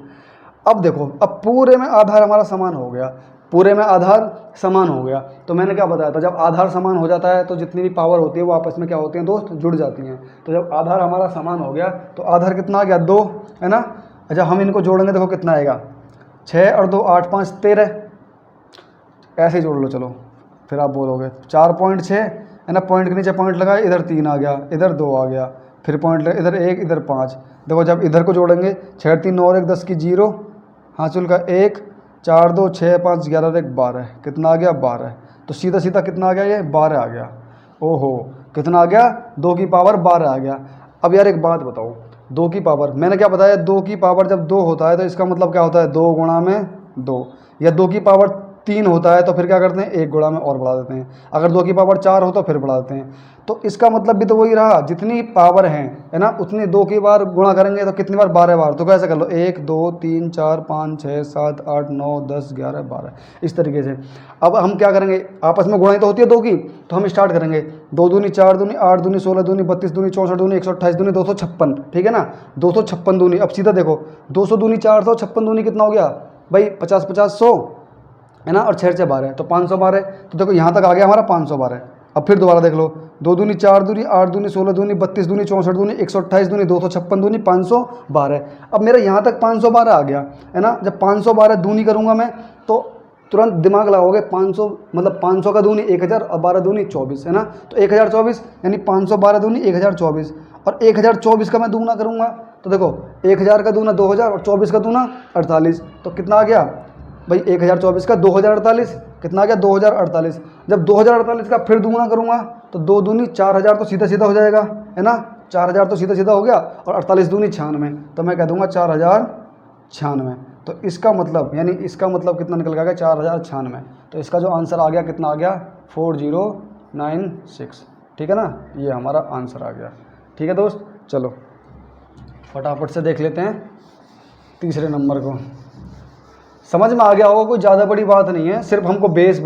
अब देखो, अब पूरे में आधार हमारा समान हो गया, पूरे में आधार समान हो गया। तो मैंने क्या बताया था, जब आधार समान हो जाता है तो जितनी भी पावर होती है वो आपस में क्या होती हैं दोस्त, जुड़ जाती हैं। तो जब आधार हमारा समान हो गया तो आधार कितना आ गया 2, है ना। अच्छा हम इनको जोड़ेंगे, देखो कितना आएगा 6 और 2 8 5 13, ऐसे ही जोड़ लो चलो, फिर आप बोलोगे 4.6 है ना, पॉइंट के नीचे पॉइंट लगाए, इधर 3 आ गया, इधर 2 आ गया, फिर पॉइंट इधर 1 इधर 5। देखो जब इधर को जोड़ेंगे 6 3 9 और 1 10 की 0 हासिल का 1 4 2 6 5 11 1 12, कितना आ गया 12। तो सीधा सीधा कितना आ गया, ये 12 आ गया। ओहो, कितना आ गया, 2 की पावर 12 आ गया। अब यार एक बात बताओ, 2 की पावर, मैंने क्या बताया, 2 की पावर जब 2 होता है तो इसका मतलब क्या होता है, 2 गुणा में 2, या 2 की पावर 3 होता है तो फिर क्या करते हैं, 1 गुणा में और बढ़ा देते हैं। अगर 2 की पावर 4 हो तो फिर बढ़ा देते हैं। तो इसका मतलब भी तो वही रहा, जितनी पावर है ना, उतनी 2 की बार गुणा करेंगे तो कितनी बार, 12 बार। तो कैसे कर लो, 1 2 3 4 5 6 7 8 9 10 11 12, इस तरीके से। अब हम क्या करेंगे, आपस में गुणाई तो होती है 2 की, तो हम स्टार्ट करेंगे, 2 दूनी 4 दूनी 8 दूनी 16 दूनी 32 दूनी 64 दूनी 128 दूनी 256, ठीक है ना, 256 दूनी। अब सीधा देखो, 200 दूनी 400, 56 दूनी कितना हो गया भाई, 50 50 100 है ना, और 6 6 12 तो 512। तो देखो यहाँ तक आ गया हमारा 512। अब फिर दोबारा देख लो, 2 दूनी 4 दूनी 8 दूनी 16 दूनी 32 दूनी 64 दूनी 128 दूनी 256 दूनी 512। अब मेरा यहाँ तक 512 आ गया है ना। जब 512 दूनी करूँगा मैं तो तुरंत दिमाग लगाओगे, 500 मतलब 500 का दूनी 1000 और 12 दूनी 24 है ना, तो 1024, यानी 512 दूनी 1024, और 1024 का मैं दूना करूँगा तो देखो 1000 का दूना 2000 और 24 का दूना 48, तो कितना आ गया भाई, 1024 का 2048, कितना आ गया 2048। जब 2048 का फिर दूना करूँगा तो 2 दूनी 4000, तो सीधा सीधा हो जाएगा है ना, 4000 तो सीधा सीधा हो गया, और 48 दूनी 96, तो मैं कह दूँगा 4096। तो इसका मतलब, यानी इसका मतलब कितना निकल गया, 4096। तो इसका जो आंसर आ गया कितना आ गया, 4096, ठीक है ना, ये हमारा आंसर आ गया। ठीक है दोस्त, चलो फटाफट से देख लेते हैं तीसरे नंबर को। समझ में आ गया होगा, कोई ज़्यादा बड़ी बात नहीं है, सिर्फ हमको बेस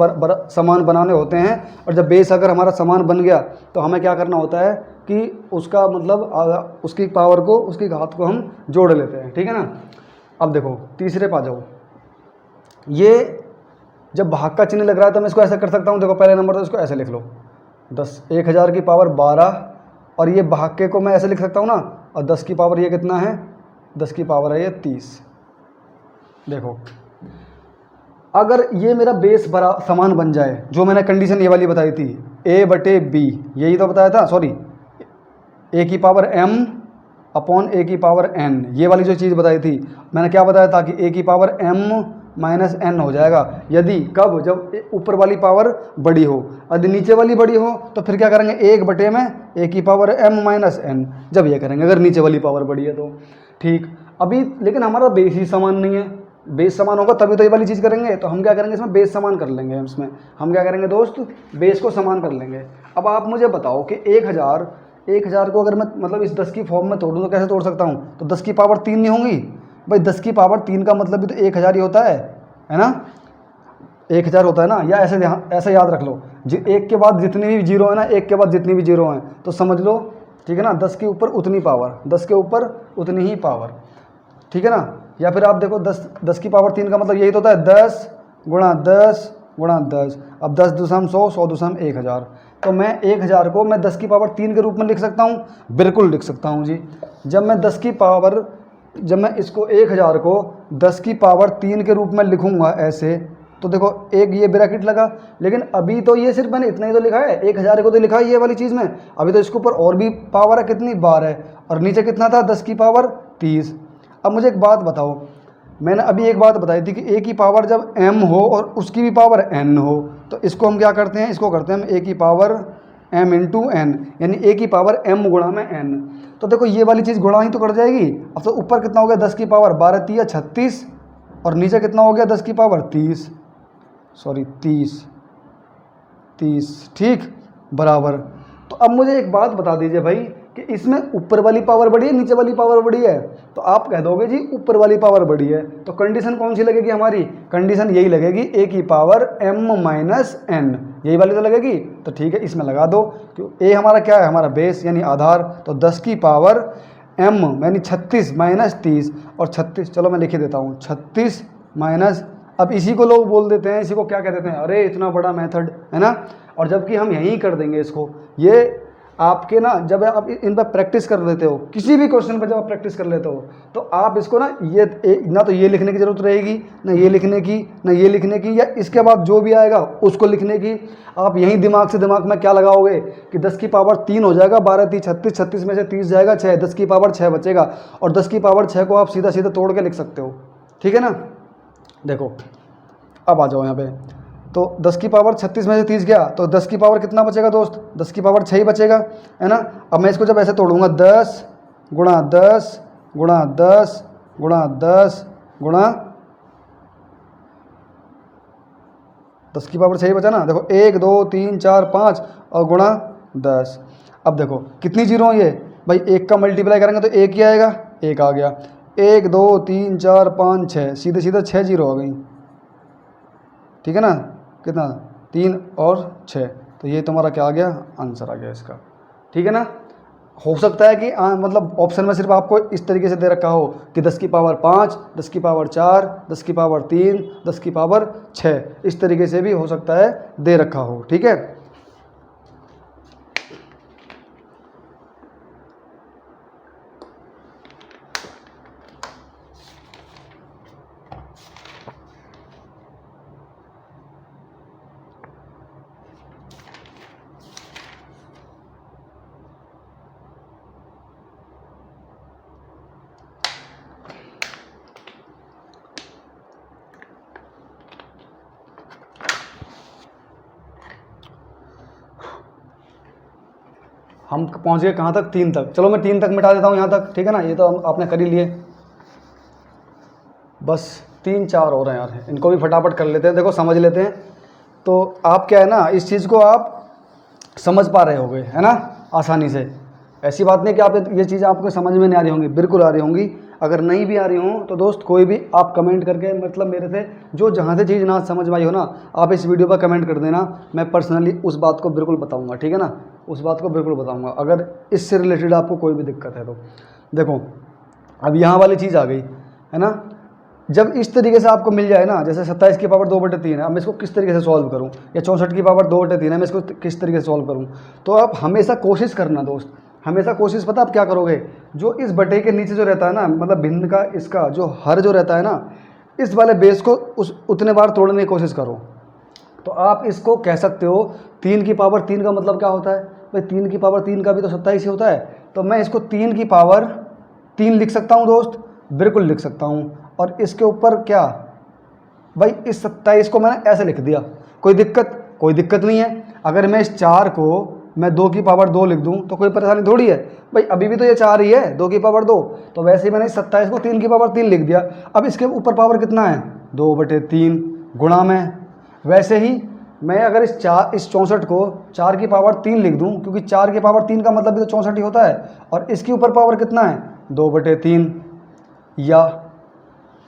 समान बनाने होते हैं, और जब बेस अगर हमारा समान बन गया तो हमें क्या करना होता है कि उसका मतलब उसकी पावर को, उसकी घात को हम जोड़ लेते हैं, ठीक है ना। अब देखो तीसरे पे आ जाओ, ये जब भाग का चिन्ह लग रहा है तो मैं इसको ऐसा कर सकता हूँ, देखो पहले नंबर तो इसको ऐसे लिख लो, 1000 की पावर 12, और ये भाग के को मैं ऐसे लिख सकता हूँ ना, और 10 की पावर ये कितना है, 10 की पावर है ये 30। देखो अगर ये मेरा बेस समान बन जाए, जो मैंने कंडीशन ये वाली बताई थी, a/b, यही तो बताया था, सॉरी, a की पावर m अपॉन a की पावर n, ये वाली जो चीज़ बताई थी, मैंने क्या बताया था कि a की पावर m माइनस n हो जाएगा, यदि कब, जब ऊपर वाली पावर बड़ी हो। यदि नीचे वाली बड़ी हो तो फिर क्या करेंगे, 1 में a की पावर m माइनस n, जब ये करेंगे अगर नीचे वाली पावर बड़ी है तो। ठीक, अभी लेकिन हमारा बेस ही समान नहीं है, बेस समान होगा तभी तो ये वाली चीज़ करेंगे, तो हम क्या करेंगे, इसमें बेस समान कर लेंगे, इसमें हम क्या करेंगे दोस्त, बेस को समान कर लेंगे। अब आप मुझे बताओ कि 1000 को अगर मैं मतलब इस 10 की फॉर्म में तोड़ूँ तो कैसे तोड़ सकता हूँ, तो 10 की पावर 3 नहीं होंगी भाई, 10 की पावर 3 का मतलब भी तो 1000 ही होता है ना, 1000 होता है ना, या ऐसे याद रख लो, एक के बाद जितनी भी जीरो है ना, एक के बाद जितनी भी जीरो हैं तो समझ लो, ठीक है ना, 10 के ऊपर उतनी पावर, 10 के ऊपर उतनी ही पावर, ठीक है ना। या फिर आप देखो 10 की पावर 3 का मतलब यही तो होता है 10 गुणा 10 गुणा 10। अब 10 दूसम 100, 100 दूसम 1000, तो मैं 1000 को मैं 10 की पावर 3 के रूप में लिख सकता हूँ, बिल्कुल लिख सकता हूँ जी। जब मैं इसको 1000 को 10 की पावर 3 के रूप में लिखूंगा ऐसे, तो देखो एक ये ब्रैकेट लगा, लेकिन अभी तो ये सिर्फ मैंने इतना ही तो लिखा है, 1000 को तो लिखा है ये वाली चीज़ में, अभी तो इसके ऊपर और भी पावर है, कितनी 12 है, और नीचे कितना था 10 की पावर 30। अब मुझे एक बात बताओ, मैंने अभी एक बात बताई थी कि a की पावर जब m हो और उसकी भी पावर n हो, तो इसको हम क्या करते हैं, इसको करते हैं हम a की पावर m इंटू n, यानी a की पावर m गुणा में n। तो देखो ये वाली चीज़ गुणा ही तो कर जाएगी। अब तो ऊपर कितना हो गया, 10 की पावर 12 3 36, और नीचे कितना हो गया 10 की पावर 30, ठीक, बराबर। तो अब मुझे एक बात बता दीजिए भाई कि इसमें ऊपर वाली पावर बड़ी है, नीचे वाली पावर बड़ी है, तो आप कह दोगे जी ऊपर वाली पावर बड़ी है, तो कंडीशन कौन सी लगेगी हमारी, कंडीशन यही लगेगी, a की पावर m माइनस n, यही वाली तो लगेगी। तो ठीक है, इसमें लगा दो, क्यों, a हमारा क्या है, हमारा बेस यानी आधार, तो 10 की पावर m यानी 36 माइनस 30, और 36, चलो मैं लिख देता हूँ, 36 माइनस, अब इसी को लोग बोल देते हैं, इसी को क्या कह देते हैं, अरे इतना बड़ा मेथड है ना, और जबकि हम यहीं कर देंगे इसको। ये आपके ना, जब आप इन पर प्रैक्टिस कर लेते हो, किसी भी क्वेश्चन पर जब आप प्रैक्टिस कर लेते हो, तो आप इसको ना ना तो ये लिखने की ज़रूरत रहेगी, ना ये लिखने की, ना ये लिखने की, या इसके बाद जो भी आएगा उसको लिखने की। आप यहीं दिमाग में क्या लगाओगे कि 10 की पावर 3 हो जाएगा, 12 3 36, 36 में से 30 जाएगा 6, 10 की पावर 6 बचेगा, और 10 की पावर 6 को आप सीधा सीधा तोड़ के लिख सकते हो, ठीक है ना। देखो अब आ जाओ यहाँ पे, तो 10 की पावर 36 में से 30 गया तो 10 की पावर कितना बचेगा दोस्त, 10 की पावर 6 ही बचेगा, है ना। अब मैं इसको जब ऐसे तोड़ूंगा 10 गुणा 10 गुणा 10 गुणा 10 गुणा 10 की पावर 6 ही बचा ना, देखो 1 2 3 4 5 और गुणा 10। अब देखो कितनी जीरो है ये भाई, 1 का मल्टीप्लाई करेंगे तो 1 ही आएगा, 1 आ गया, 1 2 3 4 5 6 सीधे सीधे 6 जीरो आ गई, ठीक है ना। कितना 3 और 6, तो ये तुम्हारा क्या आ गया, आंसर आ गया इसका, ठीक है ना। हो सकता है कि मतलब ऑप्शन में सिर्फ आपको इस तरीके से दे रखा हो कि 10 की पावर 5, 10 की पावर 4, 10 की पावर 3, 10 की पावर 6, इस तरीके से भी हो सकता है दे रखा हो, ठीक है। हम पहुंच गए कहाँ तक, 3 तक। चलो मैं 3 तक मिटा देता हूँ यहाँ तक, ठीक है ना। ये तो आपने कर ही लिए, बस 3 4 और हैं यार, इनको भी फटाफट कर लेते हैं, देखो समझ लेते हैं। तो आप क्या है ना, इस चीज़ को आप समझ पा रहे होगे, है ना, आसानी से। ऐसी बात नहीं कि आप ये चीज़ आपको समझ में नहीं आ रही होंगी, बिल्कुल आ रही होंगी। अगर नहीं भी आ रही हो तो दोस्त कोई भी आप कमेंट करके, मतलब मेरे से जो जहाँ से चीज़ ना समझ में आई हो ना, आप इस वीडियो पर कमेंट कर देना, मैं पर्सनली उस बात को बिल्कुल बताऊँगा, ठीक है ना, उस बात को बिल्कुल बताऊँगा अगर इससे रिलेटेड आपको कोई भी दिक्कत है तो। देखो अब यहाँ वाली चीज़ आ गई, है ना। जब इस तरीके से आपको मिल जाए ना, जैसे 27 की पावर 2/3 है, अब मैं इसको किस तरीके से सॉल्व करूँ, या 64 की पावर 2/3 है, मैं इसको किस तरीके से सॉल्व करूँ। तो आप हमेशा कोशिश करना दोस्त, हमेशा कोशिश, पता आप क्या करोगे, जो इस बटे के नीचे जो रहता है ना, मतलब भिन्न का इसका जो हर जो रहता है ना, इस वाले बेस को उतने बार तोड़ने की कोशिश करो। तो आप इसको कह सकते हो 3 की पावर 3 का मतलब क्या होता है भाई, 3 की पावर 3 का भी तो 27 ही होता है। तो मैं इसको 3 की पावर 3 लिख सकता हूँ दोस्त, बिल्कुल लिख सकता हूँ। और इसके ऊपर क्या भाई, इस 27 को मैंने ऐसे लिख दिया, कोई दिक्कत नहीं है। अगर मैं इस 4 को मैं 2 की पावर 2 लिख दूं तो कोई परेशानी थोड़ी है भाई, अभी भी तो ये 4 ही है, 2 की पावर 2। तो वैसे ही मैंने इस 27 को 3 की पावर 3 लिख दिया। अब इसके ऊपर पावर कितना है, 2/3 गुणा में। वैसे ही मैं अगर इस 64 को 4 की पावर 3 लिख दूं, क्योंकि 4 की पावर 3 का मतलब भी तो 64 ही होता है, और इसके ऊपर पावर कितना है, 2/3। या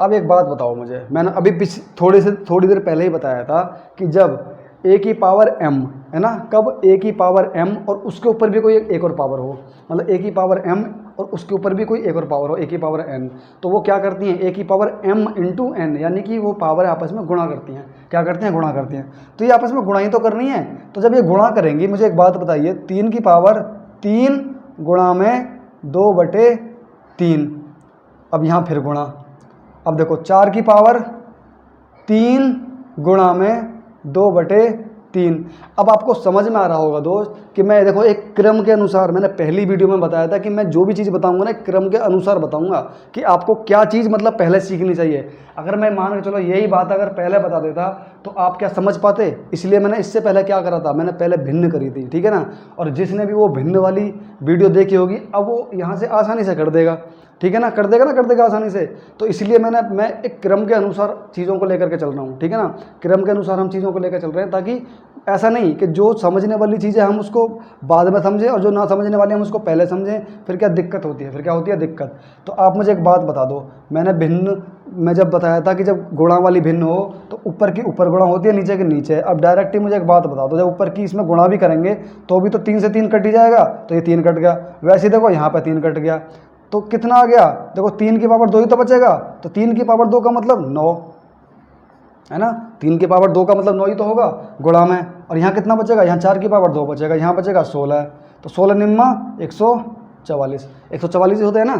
अब एक बात बताओ मुझे, मैंने अभी थोड़ी देर पहले ही बताया था कि जब a की पावर m, है ना, कब a की पावर m और उसके ऊपर भी कोई एक और पावर हो, मतलब a की पावर m और उसके ऊपर भी कोई एक और पावर हो, a की पावर n, तो वो क्या करती हैं, a की पावर m इंटू n, यानी कि वो पावर आपस में गुणा करती हैं। क्या करती हैं, गुणा करती हैं। तो ये आपस में गुणा ही तो करनी है। तो जब ये गुणा करेंगी, मुझे एक बात बताइए, 3 की पावर 3 गुणा में 2/3, अब यहाँ फिर गुणा। अब देखो 4 की पावर 3 गुणा में 2/3। अब आपको समझ में आ रहा होगा दोस्त कि मैं देखो एक क्रम के अनुसार, मैंने पहली वीडियो में बताया था कि मैं जो भी चीज़ बताऊंगा ना एक क्रम के अनुसार बताऊंगा कि आपको क्या चीज़ मतलब पहले सीखनी चाहिए। अगर मैं मान के चलो यही बात अगर पहले बता देता तो आप क्या समझ पाते, इसलिए मैंने इससे पहले क्या करा था, मैंने पहले भिन्न करी थी, ठीक है ना। और जिसने भी वो भिन्न वाली वीडियो देखी होगी, अब वो यहाँ से आसानी से कर देगा, ठीक है ना, कर देगा आसानी से। तो इसलिए मैं एक क्रम के अनुसार चीज़ों को लेकर के चल रहा हूँ, ठीक है ना, क्रम के अनुसार हम चीज़ों को लेकर चल रहे हैं, ताकि ऐसा नहीं कि जो समझने वाली चीज़ें हम उसको बाद में समझें और जो ना समझने वाली हम उसको पहले समझें, फिर क्या दिक्कत होती है, फिर क्या होती है दिक्कत। तो आप मुझे एक बात बता दो, मैं जब बताया था कि जब गुणा वाली भिन्न हो तो ऊपर की ऊपर गुणा होती है, नीचे की नीचे। अब डायरेक्ट ही मुझे एक बात बता दो, जब ऊपर की इसमें गुणा भी करेंगे तो भी तो 3 से 3 कट ही जाएगा, तो ये 3 कट गया। वैसे ही देखो यहाँ पर 3 कट गया, तो कितना आ गया, देखो 3 की पावर 2 ही तो बचेगा, तो 3 की पावर 2 का मतलब 9, है ना, 3 की पावर 2 का मतलब 9 ही तो होगा गुणा में। और यहाँ कितना बचेगा, यहाँ 4 की पावर 2 बचेगा, यहाँ बचेगा 16। तो 16 निम्मा 144 होते हैं ना,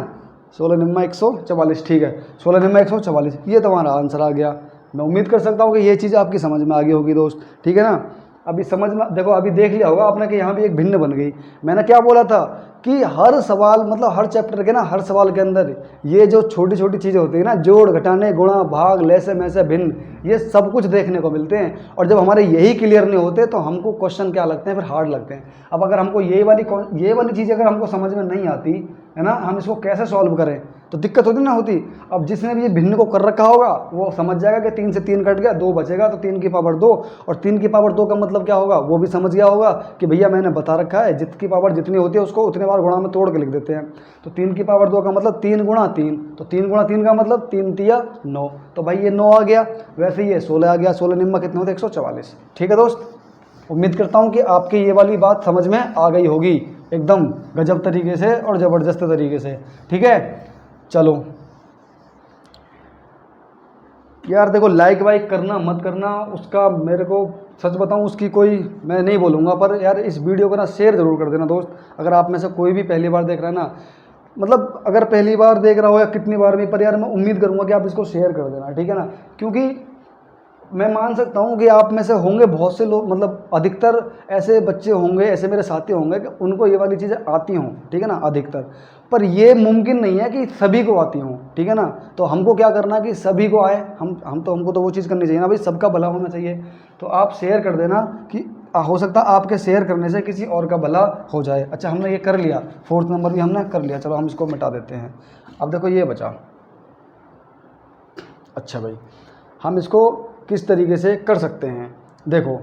16 निम्मा 144, ठीक है, 16 निम्मा 144, ये तुम्हारा आंसर आ गया। मैं उम्मीद कर सकता हूँ कि ये चीज़ आपकी समझ में आ गई होगी दोस्त, ठीक है ना। अभी समझ में देखो, अभी देख लिया होगा आपने कि यहाँ भी एक भिन्न बन गई। मैंने क्या बोला था कि हर सवाल मतलब हर चैप्टर के ना हर सवाल के अंदर ये जो छोटी छोटी चीज़ें होती है ना, जोड़ घटाने गुणा भाग लैसे मैसे भिन्न, ये सब कुछ देखने को मिलते हैं। और जब हमारे यही क्लियर नहीं होते तो हमको क्वेश्चन क्या लगते हैं, फिर हार्ड लगते हैं। अब अगर हमको ये वाली चीज़ अगर हमको समझ में नहीं आती है ना, हम इसको कैसे सॉल्व करें, तो दिक्कत होती ना होती। अब जिसने भी ये भिन्न को कर रखा होगा वो समझ जाएगा कि 3 से 3 कट गया, 2 बचेगा, तो 3 की पावर 2, और 3 की पावर 2 का मतलब क्या होगा वो भी समझ गया होगा कि भैया मैंने बता रखा है जितनी पावर जितनी होती है उसको उतने बार गुणा में तोड़ के लिख देते हैं। तो 3 की पावर 2 का मतलब 3 गुणा 3, तो 3 गुणा 3 का मतलब 3 तिया 9, तो भाई ये 9 आ गया। वैसे ही ये 16 आ गया, 16 निम्मा कितने होते 144। ठीक है दोस्त, उम्मीद करता हूँ कि आपकी ये वाली बात समझ में आ गई होगी एकदम गजब तरीके से और ज़बरदस्त तरीके से। ठीक है, चलो यार देखो, लाइक वाइक करना मत करना, उसका मेरे को सच बताऊं उसकी कोई मैं नहीं बोलूँगा, पर यार इस वीडियो को ना शेयर ज़रूर कर देना दोस्त। अगर आप में से कोई भी पहली बार देख रहा है ना, मतलब अगर पहली बार देख रहा हो या कितनी बार भी, पर यार मैं उम्मीद करूँगा कि आप इसको शेयर कर देना, ठीक है ना। क्योंकि मैं मान सकता हूँ कि आप में से होंगे बहुत से लोग, मतलब अधिकतर ऐसे बच्चे होंगे, ऐसे मेरे साथी होंगे कि उनको ये वाली चीज़ें आती हों, ठीक है ना, अधिकतर। पर ये मुमकिन नहीं है कि सभी को आती हों, ठीक है ना। तो हमको क्या करना कि सभी को आए, हमको तो वो चीज़ करनी चाहिए ना भाई, सबका भला होना चाहिए। तो आप शेयर कर देना कि हो सकता है आपके शेयर करने से किसी और का भला हो जाए। अच्छा, हमने ये कर लिया, 4th नंबर भी हमने कर लिया, चलो हम इसको मिटा देते हैं। अब देखो ये बचा। अच्छा भाई, हम इसको किस तरीके से कर सकते हैं, देखो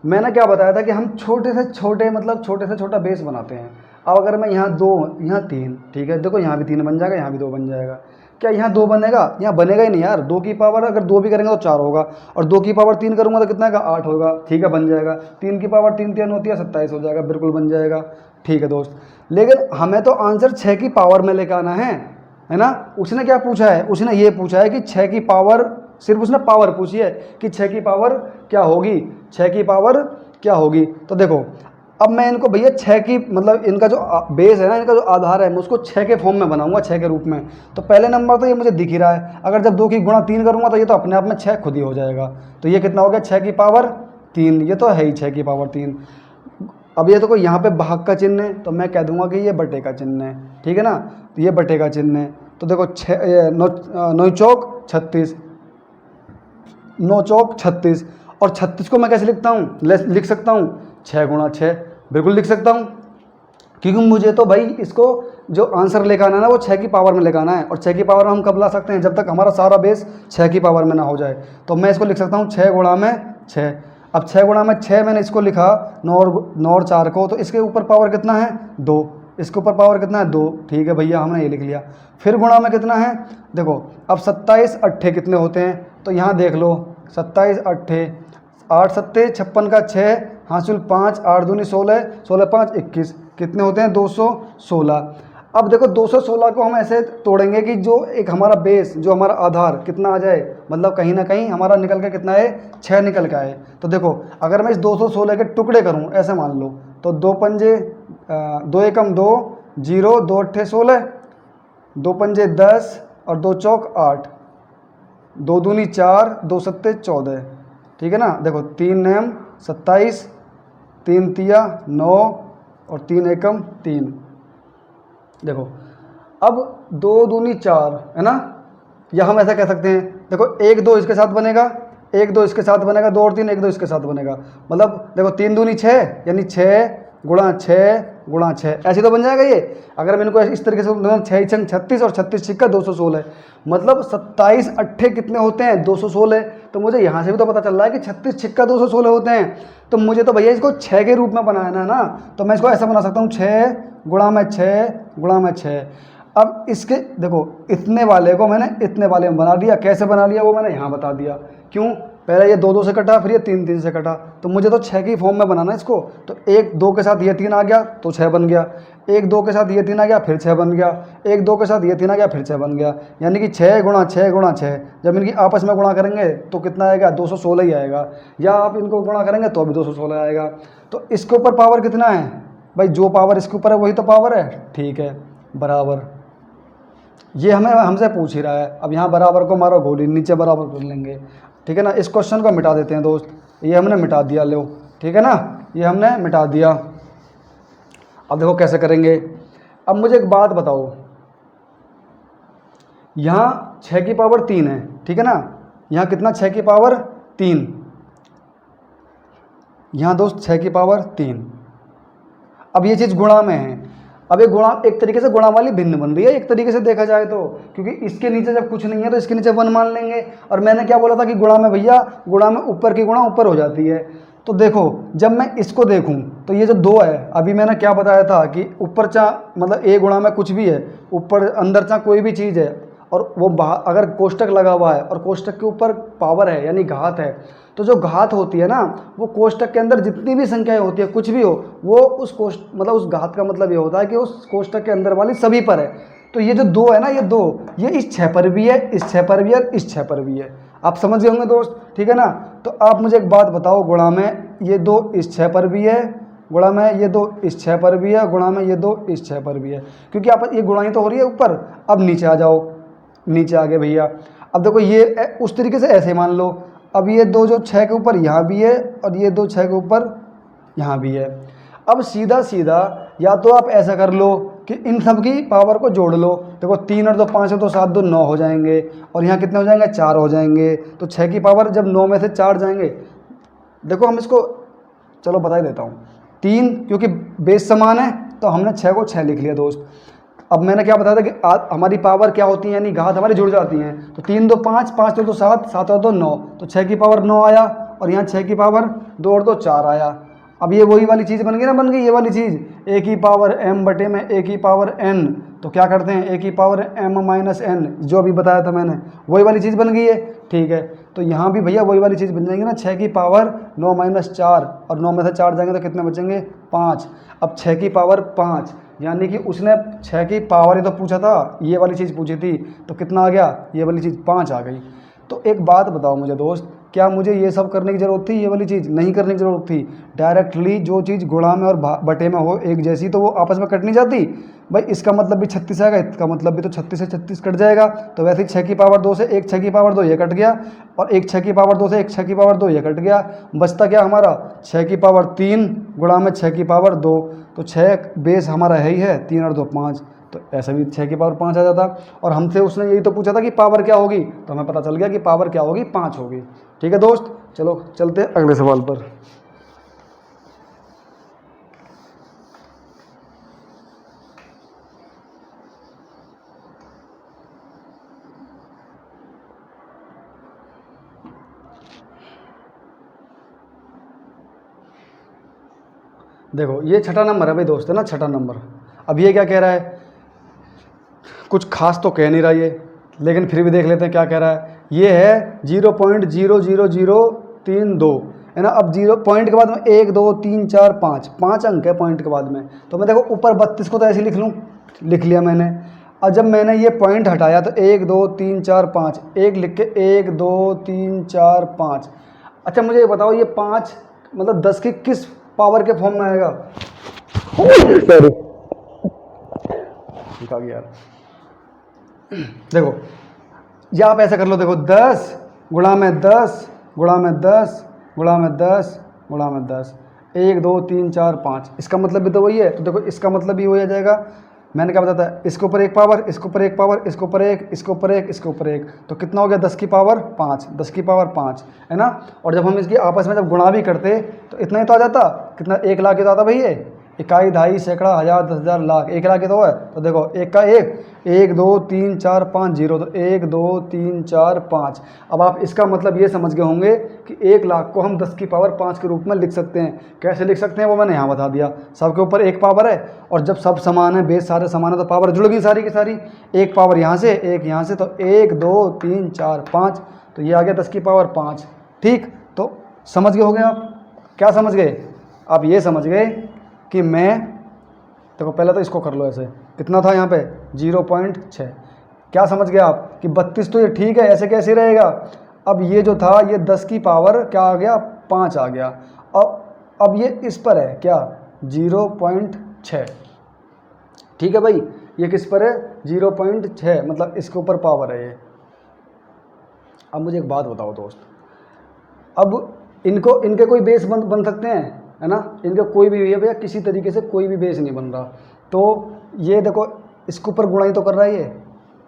मैंने क्या बताया था कि हम छोटे से छोटे मतलब छोटे से छोटा बेस बनाते हैं। अब अगर मैं यहाँ 2 यहाँ 3, ठीक है, देखो यहाँ भी 3 बन जाएगा, यहाँ भी 2 बन जाएगा। क्या यहाँ 2 बनेगा? यहाँ बनेगा ही नहीं यार। 2 की पावर अगर 2 भी करेंगे तो 4 होगा, और 2 की पावर 3 करूँगा तो कितना का 8 होगा, ठीक है, बन जाएगा। 3 की पावर 3 3 होती है 27 हो जाएगा, बिल्कुल बन जाएगा। ठीक है दोस्त, लेकिन हमें तो आंसर 6 की पावर में लेकर आना है ना। उसने क्या पूछा है, उसने ये पूछा है कि 6 की पावर, सिर्फ उसने पावर पूछी है कि 6 की पावर क्या होगी, 6 की पावर क्या होगी। तो देखो अब मैं इनको भैया 6 की मतलब इनका जो बेस है ना, इनका जो आधार है, मैं उसको 6 के फॉर्म में बनाऊंगा, 6 के रूप में। तो पहले नंबर तो ये मुझे दिख ही रहा है, अगर जब 2 की गुणा 3 करूँगा तो ये तो अपने आप में 6 खुद ही हो जाएगा। तो ये कितना हो गया, 6 की पावर 3, ये तो है ही 6 की पावर 3। अब ये तो कोई यहाँ पे भाग का चिन्ह है, तो मैं कह दूंगा कि ये बटे का चिन्ह है, ठीक है ना। तो ये बटे का चिन्ह है, तो देखो 9 चौक 36, 9 चौक 36, और 36 को मैं कैसे लिखता हूँ, लिख सकता हूँ 6 गुणा 6, बिल्कुल लिख सकता हूँ। क्योंकि मुझे तो भाई इसको जो आंसर लेकर आना है ना वो 6 की पावर में लेकर आना है, और 6 की पावर में हम कब ला सकते हैं, जब तक हमारा सारा बेस 6 की पावर में ना हो जाए। तो मैं इसको लिख सकता हूँ 6 गुणा में 6। अब 6 गुणा में 6 मैंने इसको लिखा 9 और 4 को, तो इसके ऊपर पावर कितना है 2, इसके ऊपर पावर कितना है 2, ठीक है भैया, हमने ये लिख लिया। फिर गुणा में कितना है, देखो अब 27 अट्ठे कितने होते हैं, तो यहाँ देख लो 27 अट्ठे, 8 सत्ते 56 का 6 हासिल 5, 8 दूनी 16, 16 5 21, कितने होते हैं 216। अब देखो 216 को हम ऐसे तोड़ेंगे कि जो एक हमारा बेस, जो हमारा आधार कितना आ जाए, मतलब कहीं ना कहीं हमारा निकल के कितना है 6 निकल के आए। तो देखो अगर मैं इस 216 के टुकड़े करूं, ऐसे मान लो, तो 2 पंजे 2 एकम 2, 0 2 अट्ठे 16, 2 पंजे 10 और 2 चौक 8, 2 दूनी 4, 2 सत्ते 14, ठीक है ना। देखो 3 नेम 27, 3 तिया 9 और 3 एकम 3। देखो अब 2 दूनी 4 है ना, या हम ऐसा कह सकते हैं, देखो 1 2 इसके साथ बनेगा, 1 2 इसके साथ बनेगा, 2 और 3 1 2 इसके साथ बनेगा, मतलब देखो 3 दूनी 6 यानी 6 गुणा 6 गुणा 6, ऐसे तो बन जाएगा ये। अगर मैं इनको इस तरीके से 6 छंग 36 और 36 छिक्का 216, मतलब 27 अट्ठे कितने होते हैं 216। तो मुझे यहाँ से भी तो पता चल रहा है कि 36 छिक्का 216 होते हैं। तो मुझे तो भैया इसको 6 के रूप में बनाना है ना, तो मैं इसको ऐसा बना सकता हूँ 6 गुणा में 6 गुणा में 6। अब इसके देखो इतने वाले को मैंने इतने वाले में बना दिया, कैसे बना लिया वो मैंने यहाँ बता दिया। क्यों, पहले ये 2 2 से कटा, फिर ये 3 3 से कटा, तो मुझे तो 6 की फॉर्म में बनाना है इसको। तो 1 2 के साथ ये 3 आ गया तो 6 बन गया, 1 2 के साथ ये 3 आ गया फिर 6 बन गया, 1 2 के साथ ये 3 आ गया फिर 6 बन गया, यानी कि 6 गुणा 6 गुणा 6। जब इनकी आपस में गुणा करेंगे तो कितना आएगा 216 ही आएगा, या आप इनको गुणा करेंगे तो भी 216 आएगा। तो इसके ऊपर पावर कितना है भाई, जो पावर इसके ऊपर है वही तो पावर है, ठीक है, बराबर। ये हमें हमसे पूछ ही रहा है। अब यहाँ बराबर को मारो गोली, नीचे बराबर कर लेंगे, ठीक है ना। इस क्वेश्चन को मिटा देते हैं दोस्त, ये हमने मिटा दिया, लो ठीक है ना, ये हमने मिटा दिया। अब देखो कैसे करेंगे, अब मुझे एक बात बताओ, यहाँ 6 की पावर 3 है, ठीक है ना, यहाँ कितना 6 की पावर 3, यहाँ दोस्त 6 की पावर 3। अब ये चीज़ गुणा में है, अब ये गुणा एक तरीके से गुणा वाली भिन्न बन रही है एक तरीके से देखा जाए तो, क्योंकि इसके नीचे जब कुछ नहीं है तो इसके नीचे 1 मान लेंगे। और मैंने क्या बोला था कि गुणा में भैया, गुणा में ऊपर की गुणा ऊपर हो जाती है। तो देखो जब मैं इसको देखूं तो ये जो 2 है, अभी मैंने क्या बताया था कि ऊपर चाह मतलब ए गुणा में कुछ भी है, ऊपर अंदर चाह कोई भी चीज़ है और वो अगर कोष्टक लगा हुआ है और कोष्टक के ऊपर पावर है यानी घात है, तो जो घात होती है ना वो कोष्टक के अंदर जितनी भी संख्याएं होती है कुछ भी हो, वो उस मतलब उस घात का मतलब ये होता है कि उस कोष्टक के अंदर वाली सभी पर है। तो ये जो 2 है ना, ये 2 ये इस 6 पर भी है, इस 6 पर भी है, इस 6 पर भी है। आप समझ गए होंगे दोस्त, ठीक है ना। तो आप मुझे एक बात बताओ, गुणा में ये 2 इस 6 पर भी है, गुणा में ये 2 इस 6 पर भी है, गुणा में ये 2 इस 6 पर भी है, क्योंकि आप ये गुणाई तो हो रही है ऊपर। अब नीचे आ जाओ, नीचे आ गए भैया। अब देखो ये उस तरीके से ऐसे मान लो, अब ये 2 जो 6 के ऊपर यहाँ भी है और ये 2 6 के ऊपर यहाँ भी है। अब सीधा सीधा या तो आप ऐसा कर लो कि इन सब की पावर को जोड़ लो। देखो 3 और 2 5 है तो 7 2 9 हो जाएंगे, और यहाँ कितने हो जाएंगे 4 हो जाएंगे। तो 6 की पावर जब 9 में से 4 जाएंगे, देखो हम इसको चलो बता ही देता हूँ। 3 क्योंकि बेस समान है तो हमने 6 को 6 लिख लिया दोस्त। अब मैंने क्या बताया था कि हमारी पावर क्या होती है यानी घात हमारी जुड़ जाती हैं। तो 3 2 5, 5 2 7, 7 और 2 9, तो 6 की पावर 9 आया और यहाँ 6 की पावर 2 और 2 4 आया। अब ये वही वाली चीज़ बन गई ना, बन गई ये वाली चीज़, a की पावर m बटे में a की पावर n। तो क्या करते हैं a की पावर m माइनस n, जो अभी बताया था मैंने, वही वाली चीज़ बन गई है, ठीक है। तो यहाँ भी भैया वही वाली चीज़ बन जाएगी ना, 6 की पावर 9 माइनस 4, और 9 में से 4 जाएंगे तो कितने बचेंगे 5। अब 6 की पावर 5, यानी कि उसने 6 की पावर ही तो पूछा था, ये वाली चीज़ पूछी थी, तो कितना आ गया, ये वाली चीज़ 5 आ गई। तो एक बात बताओ मुझे दोस्त, क्या मुझे ये सब करने की ज़रूरत थी, ये वाली चीज़ नहीं करने की ज़रूरत थी। डायरेक्टली जो चीज़ गुणा में और बटे में हो एक जैसी, तो वो आपस में कट नहीं जाती भाई। इसका मतलब भी 36 आएगा, इसका मतलब भी तो 36 से 36 कट जाएगा। तो वैसे ही 6 की पावर 2 से एक 6 की पावर 2 ये कट गया, और एक 6 की पावर 2 से एक 6 की पावर 2 ये कट गया। बचता क्या हमारा 6 की पावर 3 गुणा में 6 की पावर 2। तो 6 बेस हमारा है ही है, 3 और 2 5, तो ऐसा भी 6 की पावर 5 आ जाता। और हमसे उसने यही तो पूछा था कि पावर क्या होगी, तो हमें पता चल गया कि पावर क्या होगी, 5 होगी। ठीक है दोस्त, चलो चलते हैं अगले सवाल पर। देखो ये छठा नंबर है भाई दोस्त, है ना, छठा नंबर। अब ये क्या कह रहा है, कुछ खास तो कह नहीं रहा ये, लेकिन फिर भी देख लेते हैं क्या कह रहा है। ये है 0.00032, है ना। अब 0 पॉइंट के बाद में 1 2 3 4 5 5 अंक है पॉइंट के बाद में। तो मैं देखो ऊपर 32 को तो ऐसे लिख लूँ, लिख लिया मैंने। और जब मैंने ये पॉइंट हटाया तो 1 2 3 4 5 1 लिख के 1 2 3 4 5। अच्छा मुझे ये बताओ, ये 5 मतलब 10 की किस पावर के फॉर्म में आएगा। सॉरी ठीक आ गया यार। देखो या आप ऐसा कर लो, देखो 10 गुणा में 10 गुणा में 10 गुणा में 10 गुणा में 10, 1 2 3 4 5, इसका मतलब भी तो वही है। तो देखो इसका मतलब भी वही आ जाएगा। मैंने क्या बताया था, इसके ऊपर एक पावर, इसके ऊपर एक पावर, इसके ऊपर एक, इसके ऊपर एक, इसके ऊपर एक, तो कितना हो गया 10 की पावर 5, 10 की पावर 5, है ना। और जब हम इसकी आपस में जब गुणा भी करते तो इतना ही तो आ जाता, कितना 1 लाख ही तो आता भाई, ये इकाई दहाई सैकड़ा हज़ार 10,000 लाख, 1 लाख ही तो है। तो देखो 1 का 1 1 2 3 4 5 0, तो 1 2 3 4 5। अब आप इसका मतलब ये समझ गए होंगे कि 1 लाख को हम 10 की पावर 5 के रूप में लिख सकते हैं। कैसे लिख सकते हैं वो मैंने यहाँ बता दिया। सबके ऊपर एक पावर है, और जब सब समान है, बेस सारे समान है, तो पावर जुड़ गई सारी की सारी। एक पावर यहाँ से, एक यहाँ से, तो 1 2 3 4 5, तो ये आ गया 10 की पावर 5। ठीक, तो समझ गए होंगे आप। क्या समझ गए आप, ये समझ गए कि मैं, देखो पहले तो इसको कर लो ऐसे, कितना था यहाँ पे 0.6। क्या समझ गए आप कि 32 तो ये ठीक है, ऐसे कैसे रहेगा। अब ये जो था ये 10 की पावर क्या आ गया 5 आ गया। अब ये इस पर है क्या 0.6, ठीक है भाई, ये किस पर है 0.6, मतलब इसके ऊपर पावर है ये। अब मुझे एक बात बताओ दोस्त, अब इनके कोई बेस बन सकते हैं, है ना। इनके कोई भी भैया किसी तरीके से कोई भी बेस नहीं बन रहा। तो ये देखो इसके ऊपर गुणा ही तो कर रहा है, ये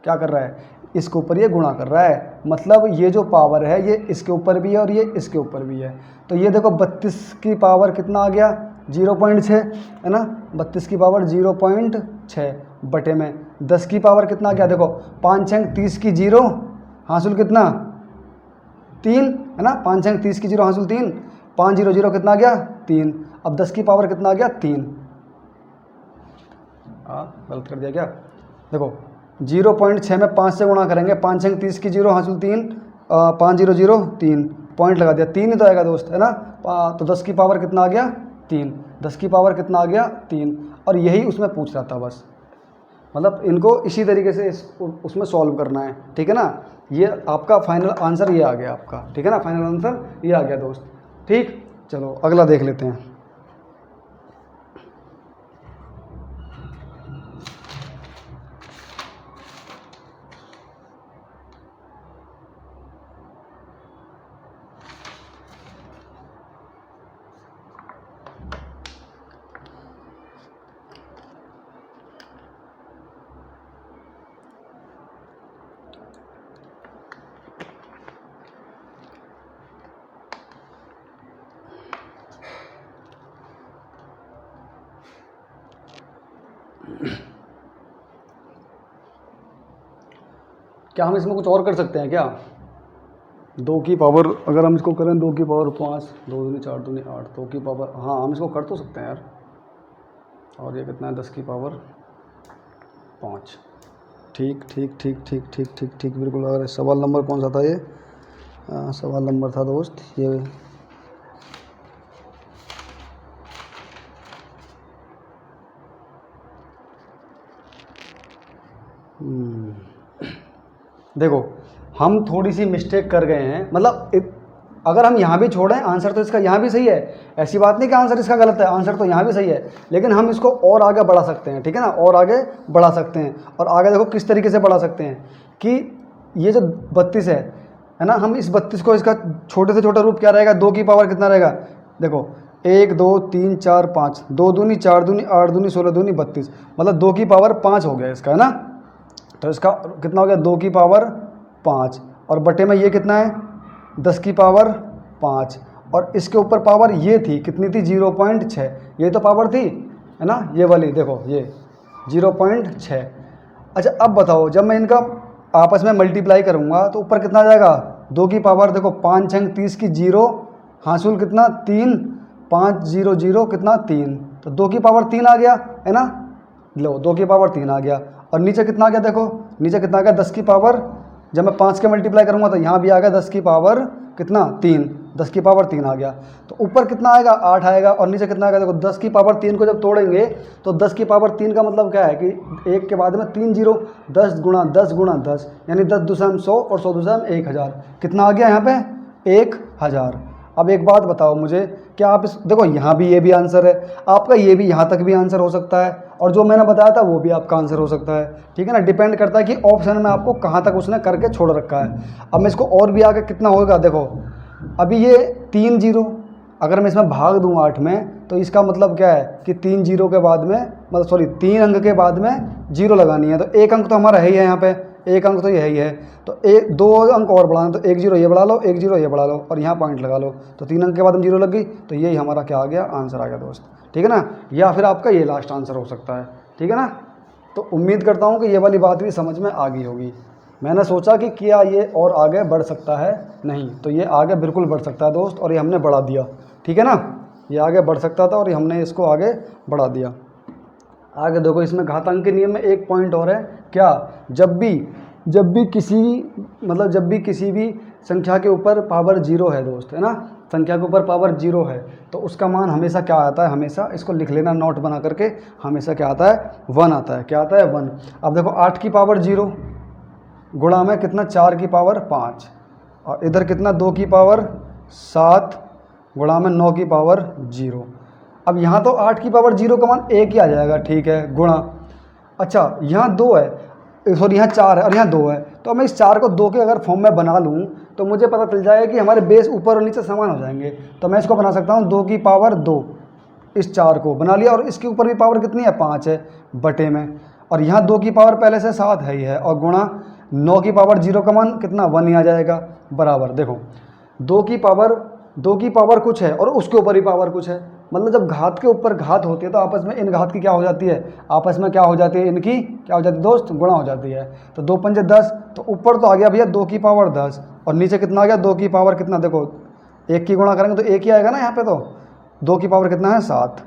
क्या कर रहा है, इसके ऊपर ये गुणा कर रहा है, मतलब ये जो पावर है ये इसके ऊपर भी है और ये इसके ऊपर भी है। तो ये देखो 32 की पावर कितना आ गया, 0.6 है ना, 32 की पावर 0.6 बटे में 10 की पावर कितना आ गया, देखो 5 अंक 30 की 0 हासिल कितना 3 है ना, 5 अंक 30 की 0 हासिल 3, 5 0 0 कितना आ गया 3। अब 10 की पावर कितना आ गया 3। गलत कर दिया क्या, देखो 0.6 में 5 से गुणा करेंगे, 5 अंक 30 की 0 हासिल 3, 5 0 0 3 पॉइंट लगा दिया, 3 ही तो आएगा दोस्त है ना। तो 10 की पावर कितना आ गया 3, 10 की पावर कितना आ गया 3। और यही उसमें पूछ रहा था बस, मतलब इनको इसी तरीके से उसमें सॉल्व करना है, ठीक है ना। ये आपका फाइनल आंसर ये आ गया आपका, ठीक है ना, फाइनल आंसर ये आ गया दोस्त। ठीक, चलो अगला देख लेते हैं। क्या हम इसमें कुछ और कर सकते हैं क्या, 2 की पावर अगर हम इसको करें 2 की पावर 5, 2 दूनी 4 दूनी 8, 2 की पावर, हाँ हम इसको कर तो सकते हैं यार। और ये कितना है 10 की पावर 5। ठीक ठीक ठीक ठीक ठीक ठीक ठीक बिल्कुल। अगर सवाल नंबर कौन सा था ये, सवाल नंबर था दोस्त ये, देखो हम थोड़ी सी मिस्टेक कर गए हैं, मतलब अगर हम यहाँ भी छोड़ें आंसर तो इसका यहाँ भी सही है, ऐसी बात नहीं कि आंसर इसका गलत है, आंसर तो यहाँ भी सही है, लेकिन हम इसको और आगे बढ़ा सकते हैं, ठीक है ना, और आगे बढ़ा सकते हैं। और आगे देखो किस तरीके से बढ़ा सकते हैं कि ये जो 32 है ना, हम इस 32 को, इसका छोटे से छोटा रूप क्या रहेगा, 2 की पावर कितना रहेगा, देखो 1 2 3 4 5, 2 दूनी 4 दूनी 8 दूनी 16 दूनी 32, मतलब 2 की पावर 5 हो गया इसका, है ना। तो इसका कितना हो गया 2 की पावर 5, और बटे में ये कितना है 10 की पावर 5, और इसके ऊपर पावर ये थी कितनी थी 0.6, ये तो पावर थी है ना, ये वाली देखो ये 0.6। अच्छा अब बताओ जब मैं इनका आपस में मल्टीप्लाई करूँगा तो ऊपर कितना आ जाएगा, 2 की पावर देखो 5 अंक 30 की 0 हासिल कितना 3, 5 0 0 कितना 3, तो 2 की पावर 3 आ गया है ना, लो 2 की पावर 3 आ गया। और नीचे कितना आ गया, देखो नीचे कितना आ गया 10 की पावर, जब मैं 5 के मल्टीप्लाई करूँगा तो यहाँ भी आ गया 10 की पावर कितना 3, 10 की पावर 3 आ गया। तो ऊपर कितना आएगा 8 आएगा, और नीचे कितना आएगा, देखो 10 की पावर 3 को जब तोड़ेंगे तो 10 की पावर 3 का मतलब क्या है कि 1 के बाद में 3 जीरो, 10 गुणा 10 गुणा 10 यानी 10 दूसरा 100 और 100 दूसरा 1000, कितना आ गया यहाँ पे 1000। अब एक बात बताओ मुझे, क्या आप इस देखो यहाँ भी ये भी आंसर है आपका, ये भी यहाँ तक भी आंसर हो सकता है, और जो मैंने बताया था वो भी आपका आंसर हो सकता है, ठीक है ना, डिपेंड करता है कि ऑप्शन में आपको कहाँ तक उसने करके छोड़ रखा है। अब मैं इसको और भी आगे कितना होगा, देखो अभी ये 3 जीरो, अगर मैं इसमें भाग दूँ 8 में तो इसका मतलब क्या है कि 3 जीरो के बाद में, मतलब सॉरी 3 अंक के बाद में जीरो लगानी है, तो 1 अंक तो हमारा है ही है यहाँ पे, 1 अंक तो यही है, तो 2 अंक और बढ़ाना, तो 1 जीरो ये बढ़ा लो, 1 जीरो ये बढ़ा लो, और यहाँ पॉइंट लगा लो, तो 3 अंक के बाद में जीरो लग गई, तो यही हमारा क्या आ गया आंसर आ गया दोस्त, ठीक है ना। या फिर आपका ये लास्ट आंसर हो सकता है, ठीक है ना। तो उम्मीद करता हूँ कि ये वाली बात भी समझ में आ गई होगी। मैंने सोचा कि क्या ये और आगे बढ़ सकता है, नहीं, तो ये आगे बिल्कुल बढ़ सकता है दोस्त, और ये हमने बढ़ा दिया, ठीक है ना, ये आगे बढ़ सकता था और हमने इसको आगे बढ़ा दिया। आगे देखो इसमें घातांक के नियम में एक पॉइंट और है, क्या, जब भी किसी भी संख्या के ऊपर पावर 0 है दोस्त, है ना, संख्या के ऊपर पावर 0 है तो उसका मान हमेशा क्या आता है, हमेशा इसको लिख लेना नोट बना करके, हमेशा क्या आता है 1 आता है, क्या आता है 1। अब देखो 8 की पावर 0 गुणा में कितना 4 की पावर 5, और इधर कितना 2 की पावर 7 गुणा में 9 की पावर 0। अब यहाँ तो 8 की पावर 0 का मान 1 ही आ जाएगा, ठीक है, गुणा, अच्छा यहाँ 2 है, सॉरी यहाँ 4 है और यहाँ 2 है, तो मैं इस 4 को 2 के अगर फॉर्म में बना लूँ तो मुझे पता चल जाएगा कि हमारे बेस ऊपर और नीचे समान हो जाएंगे। तो मैं इसको बना सकता हूँ 2 की पावर 2, इस 4 को बना लिया, और इसके ऊपर भी पावर कितनी है 5 है बटे में, और यहाँ 2 की पावर पहले से 7 है ही है, और गुणा 9 की पावर 0 का मान कितना 1 ही आ जाएगा, बराबर। देखो 2 की पावर कुछ है और उसके ऊपर ही पावर कुछ है, मतलब जब घात के ऊपर घात होती है तो आपस में इन घात की क्या हो जाती है, आपस में क्या हो जाती है, इनकी क्या हो जाती है दोस्त, गुणा हो जाती है। तो 2 पंजे 10, तो ऊपर तो आ गया भैया 2 की पावर 10, और नीचे कितना आ गया 2 की पावर कितना, देखो 1 की गुणा करेंगे तो 1 ही आएगा ना यहाँ पे, तो 2 की पावर कितना है 7।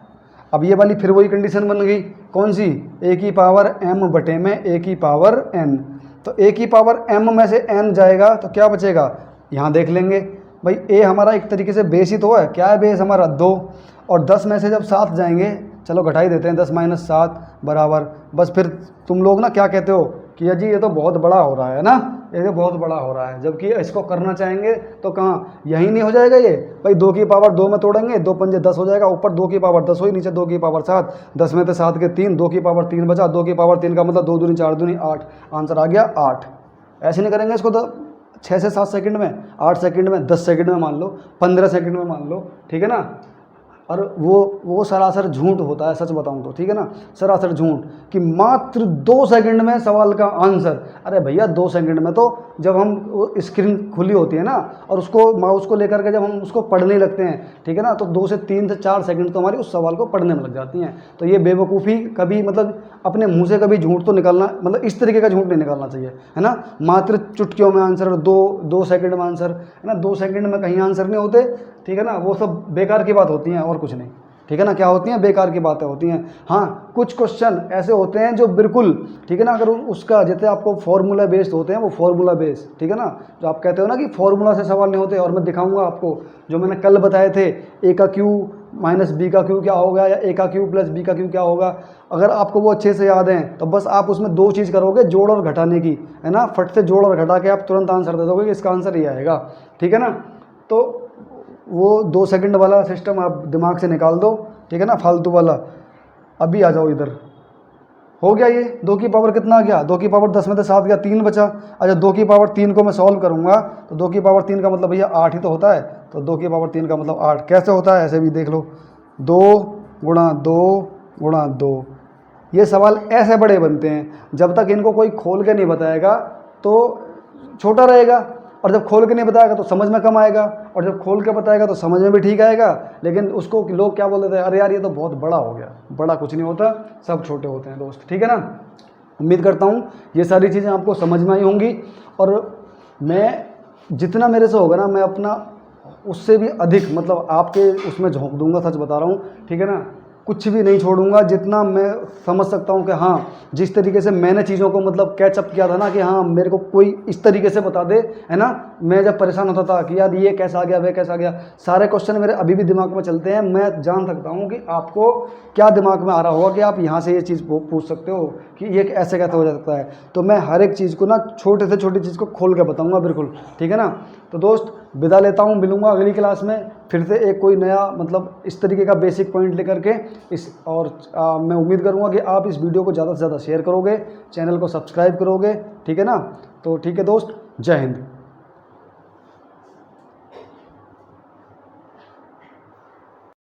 अब ये वाली फिर वही कंडीशन बन गई, कौन सी, a की पावर m बटे में a की पावर n, तो a की पावर m में से n जाएगा तो क्या बचेगा, यहाँ देख लेंगे भाई a हमारा एक तरीके से बेस ही तो है, क्या है बेस हमारा 2, और 10 में से जब 7 जाएंगे, चलो घटा ही देते हैं, 10 - 7 बराबर, बस फिर तुम लोग ना क्या कहते हो कि जी ये तो बहुत बड़ा हो रहा है ना, ये तो बहुत बड़ा हो रहा है, जबकि इसको करना चाहेंगे तो कहाँ, यहीं नहीं हो जाएगा ये भाई, 2 की पावर 2 में तोड़ेंगे, 2 पंजे 10 हो जाएगा, ऊपर 2 की पावर 10 हुई, नीचे 2 की पावर 7, 10 में से 7 के 3, 2 की पावर 3 बचा, 2 की पावर 3 का मतलब 2 दूनी 4 दूनी 8, आंसर आ गया 8। ऐसे नहीं करेंगे इसको तो 6 से 7 सेकंड में, 8 सेकंड में, 10 सेकंड में मान लो, 15 सेकंड में मान लो, ठीक है ना। और वो सरासर झूठ होता है, सच बताऊं तो, ठीक है ना, सरासर झूठ, कि मात्र 2 सेकंड में सवाल का आंसर। अरे भैया 2 सेकंड में तो जब हम स्क्रीन खुली होती है ना और उसको माउस को लेकर के जब हम उसको पढ़ने लगते हैं, ठीक है ना, तो 2 से 3 से 4 सेकंड तो हमारी उस सवाल को पढ़ने में लग जाती हैं। तो ये बेवकूफ़ी कभी, मतलब अपने मुंह से कभी झूठ तो निकालना, मतलब इस तरीके का झूठ नहीं निकालना चाहिए, है ना। मात्र चुटकियों में आंसर, 2 सेकंड में आंसर, है ना, 2 सेकंड में कहीं आंसर नहीं होते, ठीक है ना, वो सब बेकार की बात होती हैं और कुछ नहीं, ठीक है ना। क्या होती हैं, बेकार की बातें होती हैं। हाँ, कुछ क्वेश्चन ऐसे होते हैं जो बिल्कुल, ठीक है ना, अगर उसका जैसे आपको फॉर्मूला बेस्ड होते हैं, वो फॉर्मूला बेस्ड, ठीक है ना, जो आप कहते हो ना कि फॉर्मूला से सवाल नहीं होते, और मैं दिखाऊंगा आपको जो मैंने कल बताए थे, a का क्यू माइनस b का क्यू क्या होगा, या a का क्यू प्लस b का क्यू क्या होगा। अगर आपको वो अच्छे से याद हैं तो बस आप उसमें 2 चीज़ करोगे, जोड़ और घटाने की, है ना, फट से जोड़ और घटा के आप तुरंत आंसर दे दोगे कि इसका आंसर ये आएगा, ठीक है ना। तो वो 2 सेकंड वाला सिस्टम आप दिमाग से निकाल दो, ठीक है ना, फालतू वाला। अभी आ जाओ इधर, हो गया ये 2 की पावर कितना आ गया, 2 की पावर 10 में से 7 गया, 3 बचा। अच्छा 2 की पावर 3 को मैं सॉल्व करूंगा तो 2 की पावर 3 का मतलब भैया 8 ही तो होता है, तो 2 की पावर 3 का मतलब 8 कैसे होता है, ऐसे भी देख लो, 2 गुणा 2 गुणा 2। ये सवाल ऐसे बड़े बनते हैं, जब तक इनको कोई खोल के नहीं बताएगा तो छोटा रहेगा, और जब खोल के नहीं बताएगा तो समझ में कम आएगा, और जब खोल के बताएगा तो समझ में भी ठीक आएगा। लेकिन उसको लोग क्या बोल देते हैं, अरे यार ये तो बहुत बड़ा हो गया। बड़ा कुछ नहीं होता, सब छोटे होते हैं दोस्त, ठीक है ना। उम्मीद करता हूँ ये सारी चीज़ें आपको समझ में आई होंगी, और मैं जितना मेरे से होगा ना, मैं अपना उससे भी अधिक, मतलब आपके उसमें झोंक दूंगा, सच बता रहा हूँ, ठीक है ना। कुछ भी नहीं छोड़ूंगा, जितना मैं समझ सकता हूँ कि हाँ, जिस तरीके से मैंने चीज़ों को मतलब कैचअप किया था ना, कि हाँ मेरे को कोई इस तरीके से बता दे, है ना। मैं जब परेशान होता था कि यार ये कैसा आ गया, वह कैसा आ गया, सारे क्वेश्चन मेरे अभी भी दिमाग में चलते हैं। मैं जान सकता हूँ कि आपको क्या दिमाग में आ रहा होगा कि आप यहाँ से ये चीज़ पूछ सकते हो कि ये ऐसे कैसे हो सकता है। तो मैं हर एक चीज़ को ना, छोटे से छोटी चीज़ को खोल कर बताऊँगा, बिल्कुल, ठीक है ना। तो दोस्त विदा लेता हूँ, मिलूँगा अगली क्लास में फिर से एक कोई नया, मतलब इस तरीके का बेसिक पॉइंट लेकर के और मैं उम्मीद करूँगा कि आप इस वीडियो को ज़्यादा से ज़्यादा शेयर करोगे, चैनल को सब्सक्राइब करोगे, ठीक है ना। तो ठीक है दोस्त, जय हिंद।